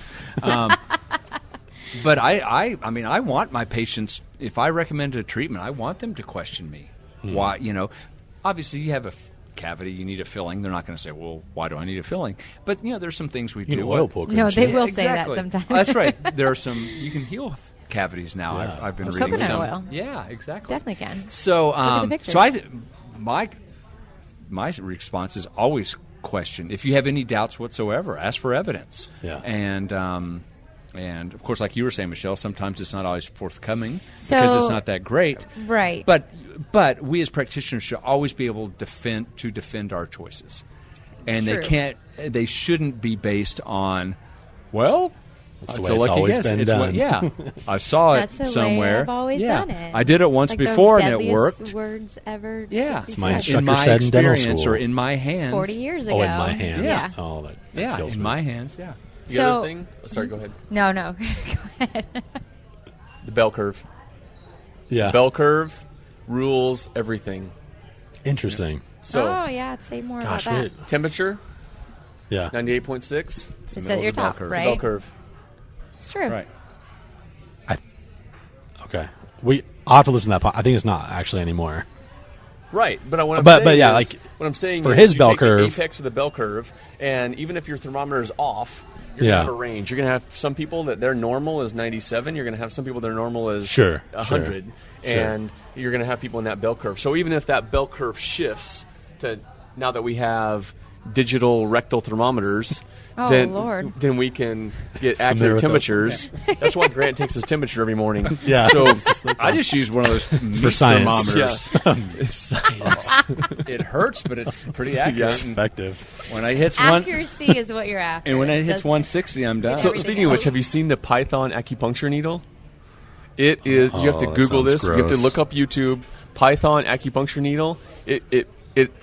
But I want my patients, if I recommend a treatment, I want them to question me. Why, obviously you have a cavity, you need a filling. They're not going to say, well, why do I need a filling? But, there's some things we do. Oil pool, No, they will Exactly. say that sometimes. That's right. There are some, you can heal cavities now. Yeah. I've been reading Coconut some. oil. Yeah, exactly. Definitely can. So, at the pictures. my response is always question. If you have any doubts whatsoever, ask for evidence. Yeah. And of course, like you were saying, Michelle, sometimes it's not always forthcoming because it's not that great. Right. But we as practitioners should always be able to defend our choices, and True. they shouldn't be based on, well, That's the it's way a it's lucky always guess. been It's done. I saw That's it the way somewhere. I've always yeah. done it. I did it once Like before those and it deadliest worked. Words ever. Yeah, to be it's my said. instructor in my said in dental experience school. or in my hands. 40 years ago. Oh, in my hands. Yeah. Oh, that Yeah, kills in me. my hands. Yeah. The So- other thing? Oh, sorry, go ahead. No. Go ahead. The bell curve. Yeah. Bell curve rules everything. Interesting. So, say more Gosh, about that. wait. temperature, Yeah. 98.6. It's at your top, It's right? the bell curve. It's true. Right. Okay. I'll have to listen to that. I think it's not actually anymore. Right, but what I'm But- saying but yeah, is, like, what I'm saying for is his you bell take the curve- apex of the bell curve, and even if your thermometer is off, you're Yeah. going to have a range. You're going to have some people that their normal is 97. You're going to have some people their normal is Sure, 100, sure. and you're going to have people in that bell curve. So even if that bell curve shifts to now that we have digital rectal thermometers, Oh, then Lord. then we can get Familiar accurate with temperatures. That's why Grant takes his temperature every morning. Yeah. So I just use one of those for science. thermometers. it's science. It hurts, but it's pretty accurate. Yeah. And Effective. when I hits one, Accuracy is what you're after. and when it hits doesn't 160, I'm done. So Everything speaking of which, else. have you seen the Python acupuncture needle? It is. You have to that Google sounds this. You have to gross. look up YouTube Python acupuncture needle. It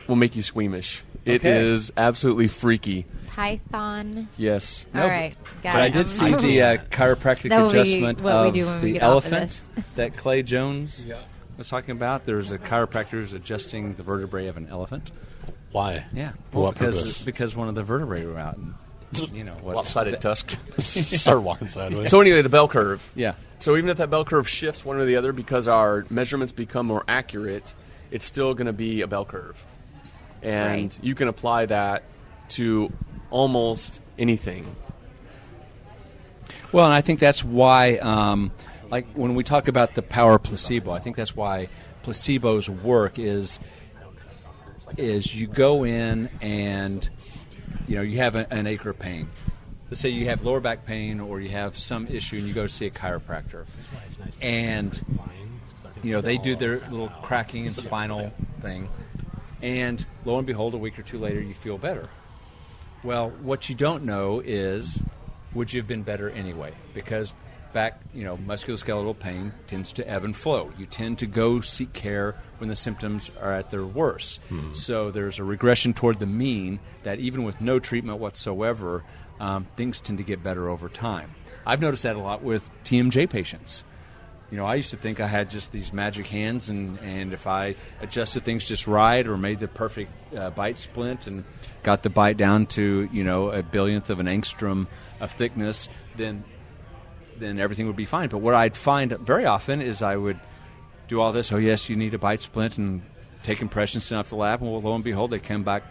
will make you squeamish. It Okay. is absolutely freaky. Python. Yes. All right. Got But it. I did see the chiropractic That will be adjustment what we of do when we the get off of elephant this. that Clay Jones was talking about. There's a chiropractor who's adjusting the vertebrae of an elephant. Why? Yeah, For what because purpose? because one of the vertebrae were out. And, what Lopsided tusk. Start walking sideways. So anyway, the bell curve. Yeah, So even if that bell curve shifts one or the other because our measurements become more accurate, it's still going to be a bell curve. And Right. you can apply that to almost anything. well, and I think that's why, like when we talk about the power of placebo, I think that's why placebos work is you go in and you have an ache or pain. Let's say you have lower back pain or you have some issue and you go to see a chiropractor, and they do their little cracking and spinal thing, and lo and behold, a week or two later, you feel better. Well, what you don't know is, would you have been better anyway? Because back, musculoskeletal pain tends to ebb and flow. You tend to go seek care when the symptoms are at their worst. So there's a regression toward the mean that even with no treatment whatsoever, things tend to get better over time. I've noticed that a lot with TMJ patients. I used to think I had just these magic hands, and if I adjusted things just right or made the perfect bite splint and got the bite down to, a billionth of an angstrom of thickness, then everything would be fine. But what I'd find very often is I would do all this, oh, yes, you need a bite splint, and take impressions, send off the lab, and lo and behold, they come back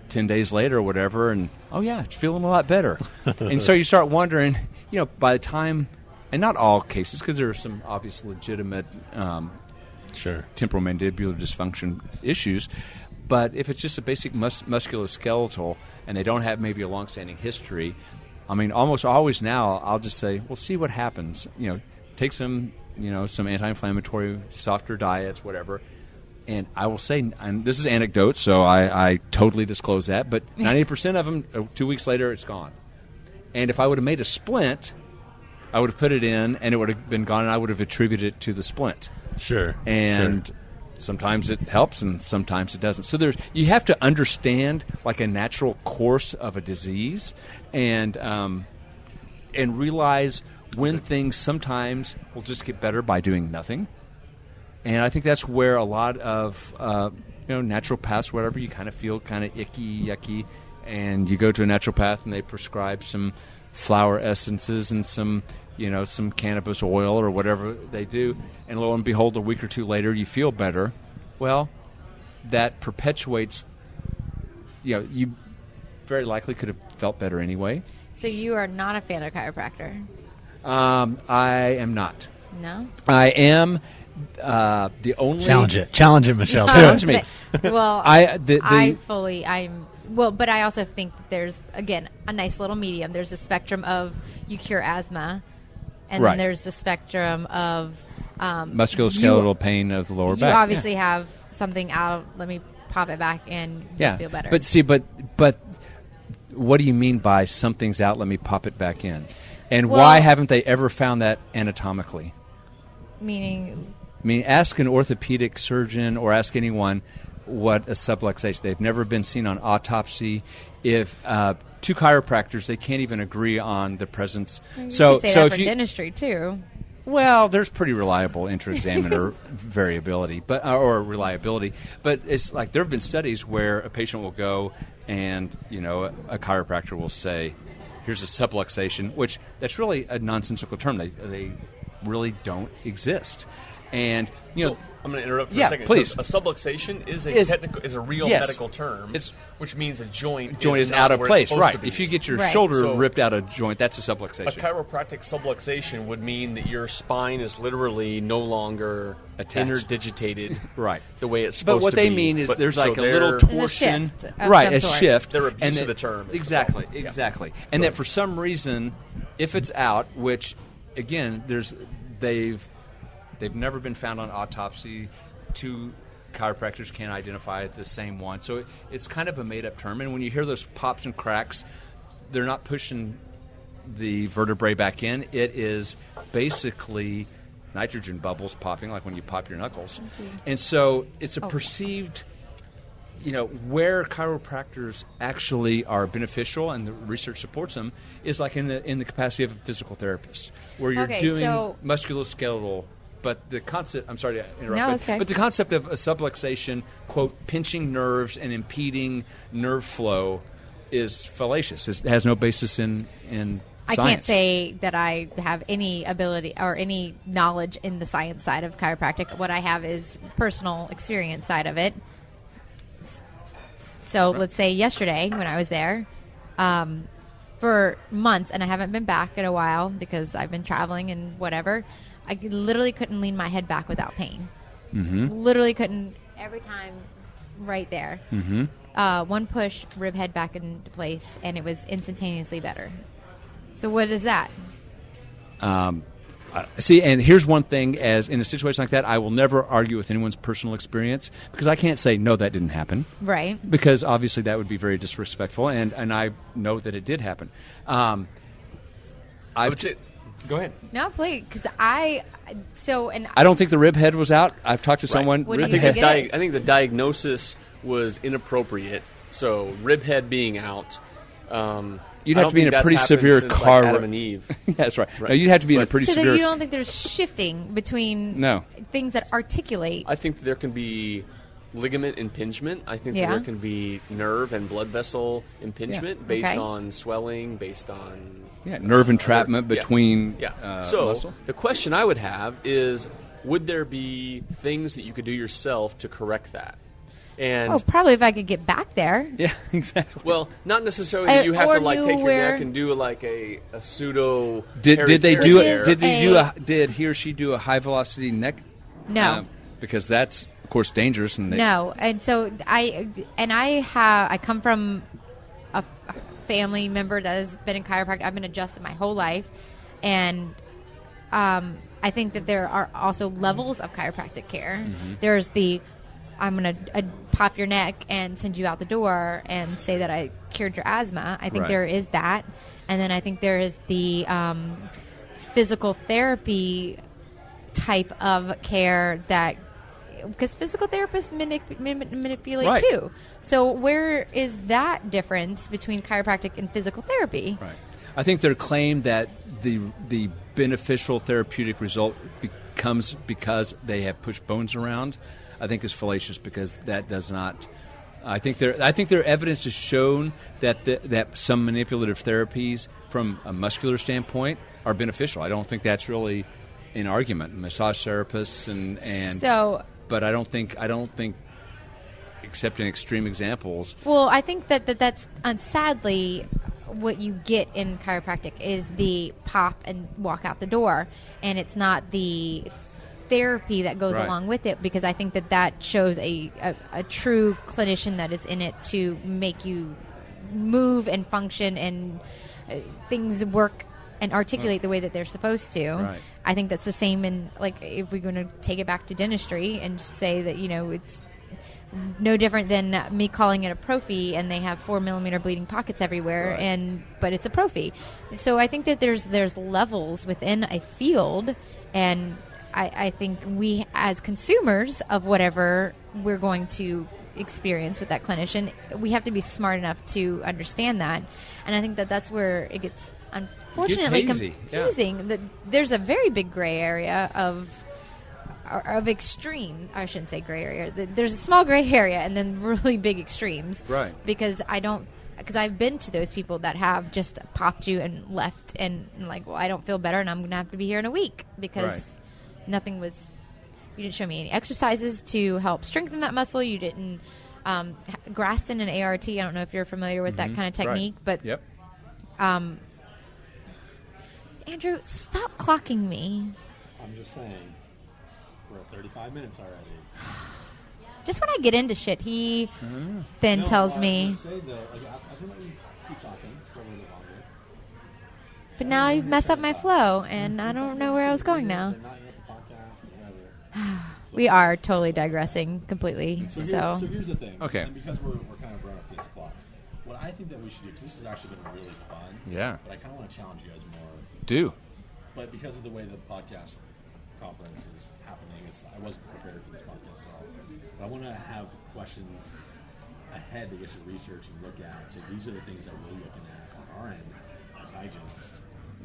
10 days later or whatever, and, oh, yeah, it's feeling a lot better. And so you start wondering, by the time... And not all cases, because there are some obvious legitimate temporomandibular dysfunction issues. But if it's just a basic musculoskeletal and they don't have maybe a long-standing history, I mean, almost always now I'll just say, well, see what happens. Take some, some anti-inflammatory, softer diets, whatever. And I will say, and this is anecdote, so I totally disclose that, but 90% of them, 2 weeks later, it's gone. And if I would have made a splint... I would have put it in, and it would have been gone, and I would have attributed it to the splint. Sure. And sometimes it helps, and sometimes it doesn't. So you have to understand like a natural course of a disease, and realize when things sometimes will just get better by doing nothing. And I think that's where a lot of naturopaths, whatever, you kind of feel kind of icky, yucky, and you go to a naturopath and they prescribe some flower essences and some cannabis oil or whatever they do, and lo and behold, a week or two later, you feel better. Well, that perpetuates. You very likely could have felt better anyway. So you are not a fan of chiropractor? I am not. No. I am the only Challenge it, Michelle. Do Challenge it. me. Well, but I also think that there's, again, a nice little medium. There's a spectrum of you cure asthma, and Right. then there's the spectrum of musculoskeletal pain of the lower you back. obviously have something out. Let me pop it back, and you feel better. But see, but what do you mean by something's out? Let me pop it back in. And Well- why haven't they ever found that anatomically? meaning, I mean, ask an orthopedic surgeon or ask anyone what a subluxation. They've never been seen on autopsy. If two chiropractors, they can't even agree on the presence. you So could say so that if for you dentistry too. Well, there's pretty reliable inter-examiner variability, or reliability. But it's like there have been studies where a patient will go and, a chiropractor will say, here's a subluxation, which that's really a nonsensical term. They really don't exist. And, So I'm going to interrupt for a second. Please. A subluxation is a real medical term, which means a joint is not out of where place. it's supposed Right. to be. If you get your Right. shoulder So- ripped out of joint, that's a subluxation. A chiropractic subluxation would mean that your spine is literally no longer Attached. interdigitated Right. the way it's supposed to be. But what they mean is there's like a little There's a torsion. shift of Right, some a sort. shift. Their abuse And of the term is Exactly, wrong. Yeah. exactly. And that for some reason, if it's out, which, again, they've never been found on autopsy. Two chiropractors can't identify the same one. So it's kind of a made-up term. And when you hear those pops and cracks, they're not pushing the vertebrae back in. It is basically nitrogen bubbles popping, like when you pop your knuckles. And so it's a perceived, where chiropractors actually are beneficial, and the research supports them, is like in the capacity of a physical therapist, where you're Okay, doing so- musculoskeletal. But the concept, I'm sorry to interrupt, No, it's okay. but the concept of a subluxation, quote, pinching nerves and impeding nerve flow is fallacious. It has no basis in I science. can't say that I have any ability or any knowledge in the science side of chiropractic. What I have is personal experience side of it. So let's say yesterday when I was there, for months, and I haven't been back in a while because I've been traveling and whatever, I literally couldn't lean my head back without pain. Mm-hmm. Literally couldn't. Every time, right there. Mm-hmm. One push, rib head back into place, and it was instantaneously better. So what is that? See, and here's one thing: as in a situation like that, I will never argue with anyone's personal experience because I can't say no, that didn't happen. Right. Because obviously that would be very disrespectful, and I know that it did happen. I would say, go ahead. No, please, because I don't think the rib head was out. I've talked to someone. What do Rib you head, think it is? I think the diagnosis was inappropriate. So rib head being out. You'd I have don't to be in think a that's pretty happened severe since, car. Adam and Eve. Yeah, that's right. No, you'd have to be in a pretty so severe. that you don't think there's shifting between No. things that articulate. I think there can be ligament impingement. I think that Yeah. there can be nerve and blood vessel impingement based Okay. on swelling, based on nerve entrapment between so muscle. the question I would have is, would there be things that you could do yourself to correct that? And Oh, probably if I could get back there. Yeah, exactly. well, not necessarily that you have or to like knew take your where- neck and do like a pseudo. Did they Harry do Carey it? there. Did he or she do a high velocity neck? No. Because that's of course dangerous. And No, and so I come from a family member that has been in chiropractic. I've been adjusted my whole life, and I think that there are also levels of chiropractic care. Mm-hmm. There's the I'm going to pop your neck and send you out the door and say that I cured your asthma. I think Right. there is that, and then I think there is the physical therapy type of care that. Because physical therapists manipulate Right. too. So where is that difference between chiropractic and physical therapy? Right. I think their claim that the beneficial therapeutic result becomes because they have pushed bones around, I think is fallacious because that does not. I think their evidence has shown that that some manipulative therapies from a muscular standpoint are beneficial. I don't think that's really an argument. Massage therapists and So. But I don't think, except in extreme examples. Well, I think that's sadly what you get in chiropractic is the pop and walk out the door, and it's not the therapy that goes Right. along with it, because I think that shows a true clinician that is in it to make you move and function and things work and articulate the way that they're supposed to. Right. I think that's the same in, like, if we're going to take it back to dentistry and just say that, it's no different than me calling it a prophy and they have 4 millimeter bleeding pockets everywhere, Right. but it's a prophy. So I think that there's levels within a field, and I think we as consumers of whatever we're going to experience with that clinician, we have to be smart enough to understand that. And I think that that's where it gets unfortunately hazy, confusing. There's a very big gray area of extreme. I shouldn't say gray area. There's a small gray area and then really big extremes. Right. Because I've been to those people that have just popped you and left, and like, well, I don't feel better, and I'm going to have to be here in a week because nothing was. You didn't show me any exercises to help strengthen that muscle. You didn't. Graston and ART. I don't know if you're familiar with that kind of technique, but Yep. Andrew, stop clocking me. I'm just saying, we're at 35 minutes already. Just when I get into shit, he then tells me. But now you've messed up my flow, and I don't know where I was going now. We are totally digressing completely. So here's the thing. Okay. And because we're kind of running up this clock, what I think that we should do, because this has actually been really fun. Yeah. But I kind of want to challenge you guys more. Do. But because of the way the podcast conference is happening, I wasn't prepared for this podcast at all. But I want to have questions ahead to get some research and look at and say, these are the things that we're looking at on our end as hygienists.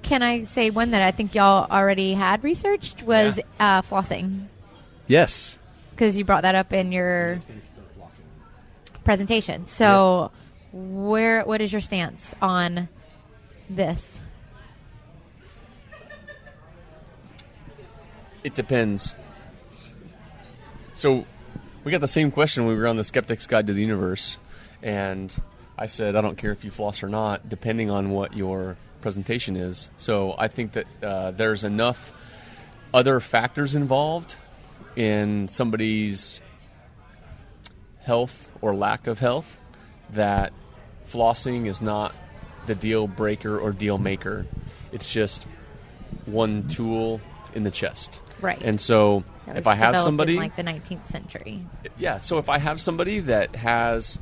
can I say one that I think y'all already had researched was flossing? Yes. Because you brought that up in your presentation. So what is your stance on this? It depends. So we got the same question when we were on the Skeptic's Guide to the Universe, and I said I don't care if you floss or not, depending on what your presentation is. So I think that there's enough other factors involved in somebody's health or lack of health that flossing is not the deal breaker or deal maker. It's just one tool in the chest. Right. And so That if was I have developed somebody in like the 19th century. Yeah, so if I have somebody that has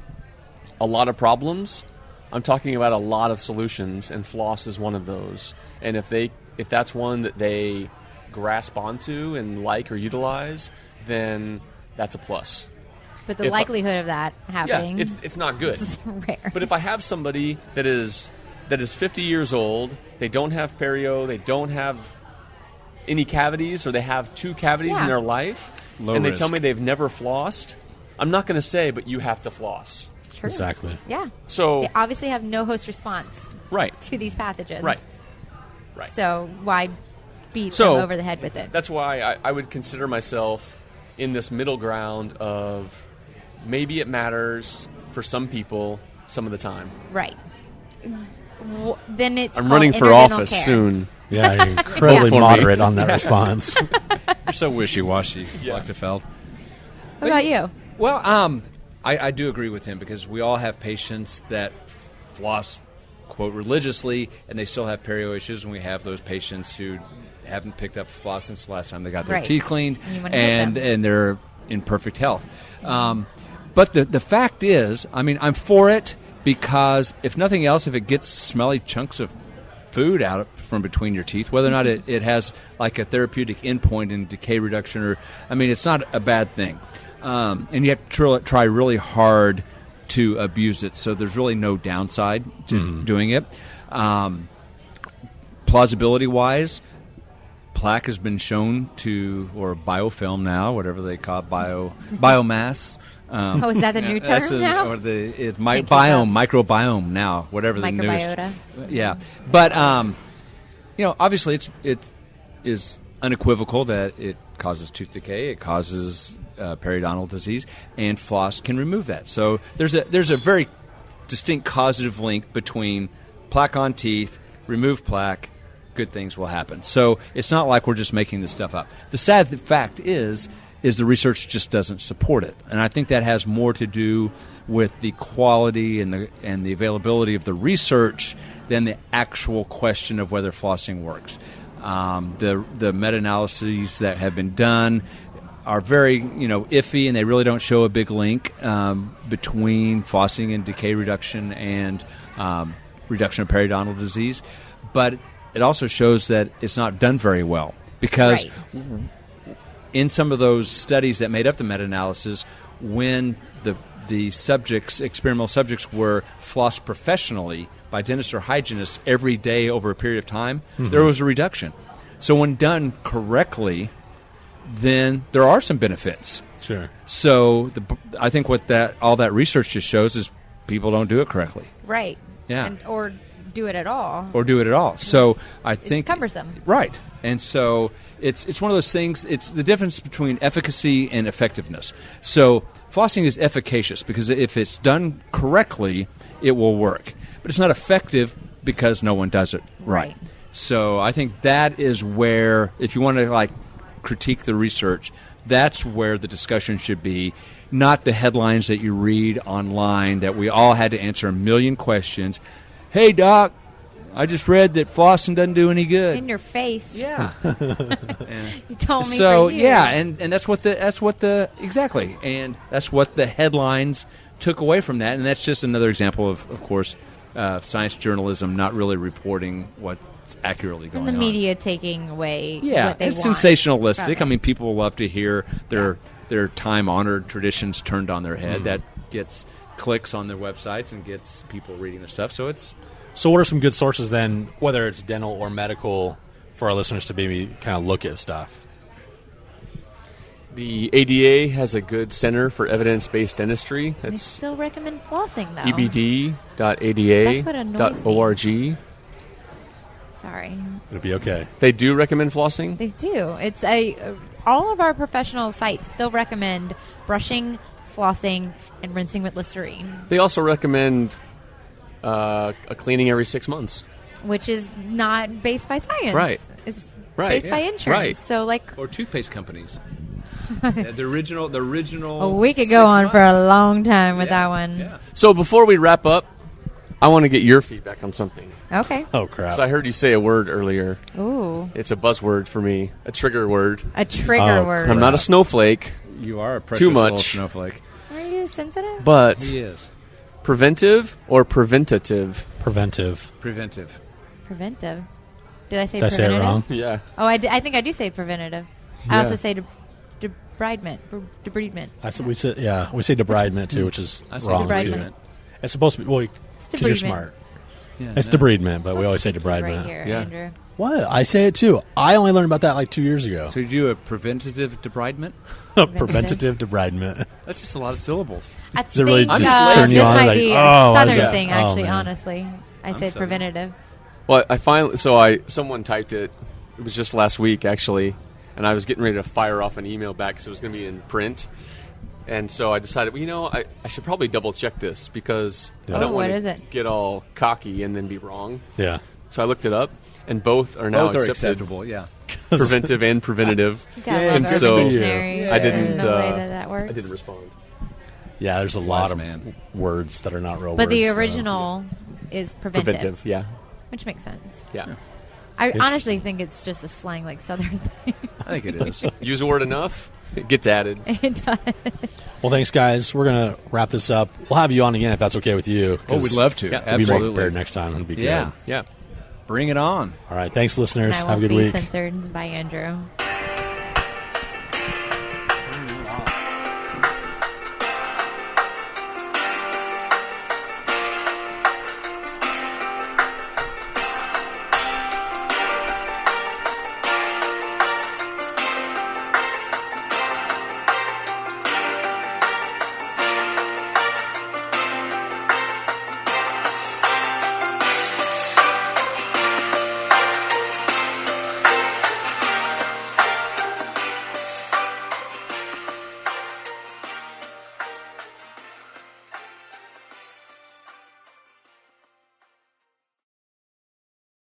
a lot of problems, I'm talking about a lot of solutions, and floss is one of those. And if that's one that they grasp onto and like or utilize, then that's a plus. But the likelihood of that happening, it's not good. is rare. But if I have somebody that is 50 years old, they don't have perio, they don't have any cavities, or they have 2 cavities in their life, Low and they risk. tell me they've never flossed, I'm not going to say, but you have to floss. True. Exactly. Yeah. So They obviously have no host response right, to these pathogens. right. So why beat So them over the head with it? That's why I would consider myself in this middle ground of maybe it matters for some people some of the time. Right. Then it's I'm called running for interdental office care. soon. Yeah, you're incredibly For me. moderate on that response. You're so wishy-washy, Yeah. Luchtefeld. What about you? Well, I do agree with him because we all have patients that floss, quote, religiously, and they still have perio issues, and we have those patients who haven't picked up floss since the last time they got their Right. teeth cleaned, And you wanna help them. and they're in perfect health. But the fact is, I mean, I'm for it because if nothing else, if it gets smelly chunks of food out from between your teeth, whether or not it has like a therapeutic endpoint in decay reduction, or I mean, it's not a bad thing. And you have to try really hard to abuse it, so there's really no downside to doing it. Plausibility-wise, plaque has been shown to, or biofilm now, whatever they call it, biomass. Oh, is that the new term now? Or it's Thank you, biome, Bob. microbiome now, whatever the newest. Microbiota. Yeah, but obviously it is unequivocal that it causes tooth decay, it causes periodontal disease, and floss can remove that. So there's a very distinct causative link between plaque on teeth, remove plaque, good things will happen. So it's not like we're just making this stuff up. The sad fact is the research just doesn't support it, and I think that has more to do with the quality and the availability of the research than the actual question of whether flossing works. The meta-analyses that have been done are very iffy, and they really don't show a big link between flossing and decay reduction and reduction of periodontal disease. But it also shows that it's not done very well because in some of those studies that made up the meta-analysis, when the the experimental subjects, were flossed professionally by dentists or hygienists every day over a period of time, there was a reduction. So when done correctly, then there are some benefits. Sure. So I think what all that research just shows is people don't do it correctly. Right. Yeah. Or do it at all. So I think it's cumbersome. Right. And so it's one of those things. It's the difference between efficacy and effectiveness. So flossing is efficacious because if it's done correctly, it will work. But it's not effective because no one does it right. So I think that is where, if you want to critique the research, that's where the discussion should be, not the headlines that you read online that we all had to answer a million questions. Hey, doc, I just read that flossing doesn't do any good. In your face. Yeah. You told me so for years. yeah, and that's what the exactly, and that's what the headlines took away from that, and that's just another example of course, science journalism not really reporting what's accurately going on. And the media taking away what they it's want. sensationalistic. I mean, people love to hear their time-honored traditions turned on their head. That gets clicks on their websites and gets people reading their stuff. So what are some good sources then, whether it's dental or medical, for our listeners to maybe kind of look at stuff? The ADA has a good center for evidence-based dentistry. I That's still recommend flossing, though. ebd.ada.org. Sorry. It'll be okay. They do recommend flossing? They do. It's all of our professional sites still recommend brushing, flossing, and rinsing with Listerine. They also recommend a cleaning every 6 months. Which is not based by science. Right. It's Right. based by insurance. Right. So, or toothpaste companies. The original. we could go on for a long time with that one. Yeah. So before we wrap up, I want to get your feedback on something. Okay. Oh, crap. So I heard you say a word earlier. Ooh. It's a buzzword for me, a trigger word. A trigger word. I'm not a snowflake, You are a precious Too much. little snowflake. Are you sensitive? but He is preventive or preventative? Preventive. preventive. Preventive. Did I say Did I say it preventative? wrong? Yeah. Oh, I think I do say preventative. I Yeah. also say debridement. Debridement. We say debridement too, which is I say wrong too. debridement. It's supposed to be It's because you're debridement. smart. Yeah, It's debridement, but we always say Right debridement. here, Yeah. Andrew. What? I say it too. I only learned about that like 2 years ago. So you do a preventative debridement? Preventative debridement. That's just a lot of syllables. I Does it really think just turn you this on? might Like, be oh, a what is southern that? thing, Oh, actually, man. honestly. I say southern. preventative. Well, someone typed it. It was just last week, actually, and I was getting ready to fire off an email back because it was going to be in print. And so I decided, I should probably double check this because I don't what want is to it? get all cocky and then be wrong. Yeah. So I looked it up, and both are now Both are accepted. acceptable, yeah. Preventive and preventative. You gotta Yeah, love and Urban so Dictionary. I didn't. The way that works. I didn't respond. Yeah, there's a lot of man. words that are not real But words. the though. original is preventive, Preventive, yeah, which makes sense. yeah. I honestly think it's just a slang, like southern thing. I think it is. Use a word enough, it gets added. It does. Well, thanks, guys. We're going to wrap this up. We'll have you on again if that's okay with you. Oh, we'd love to. Yeah, We'll be more Absolutely. prepared next time. It'll be Yeah. good. Yeah. Bring it on. All right. Thanks, listeners. And I Have a won't good be week. censored by Andrew.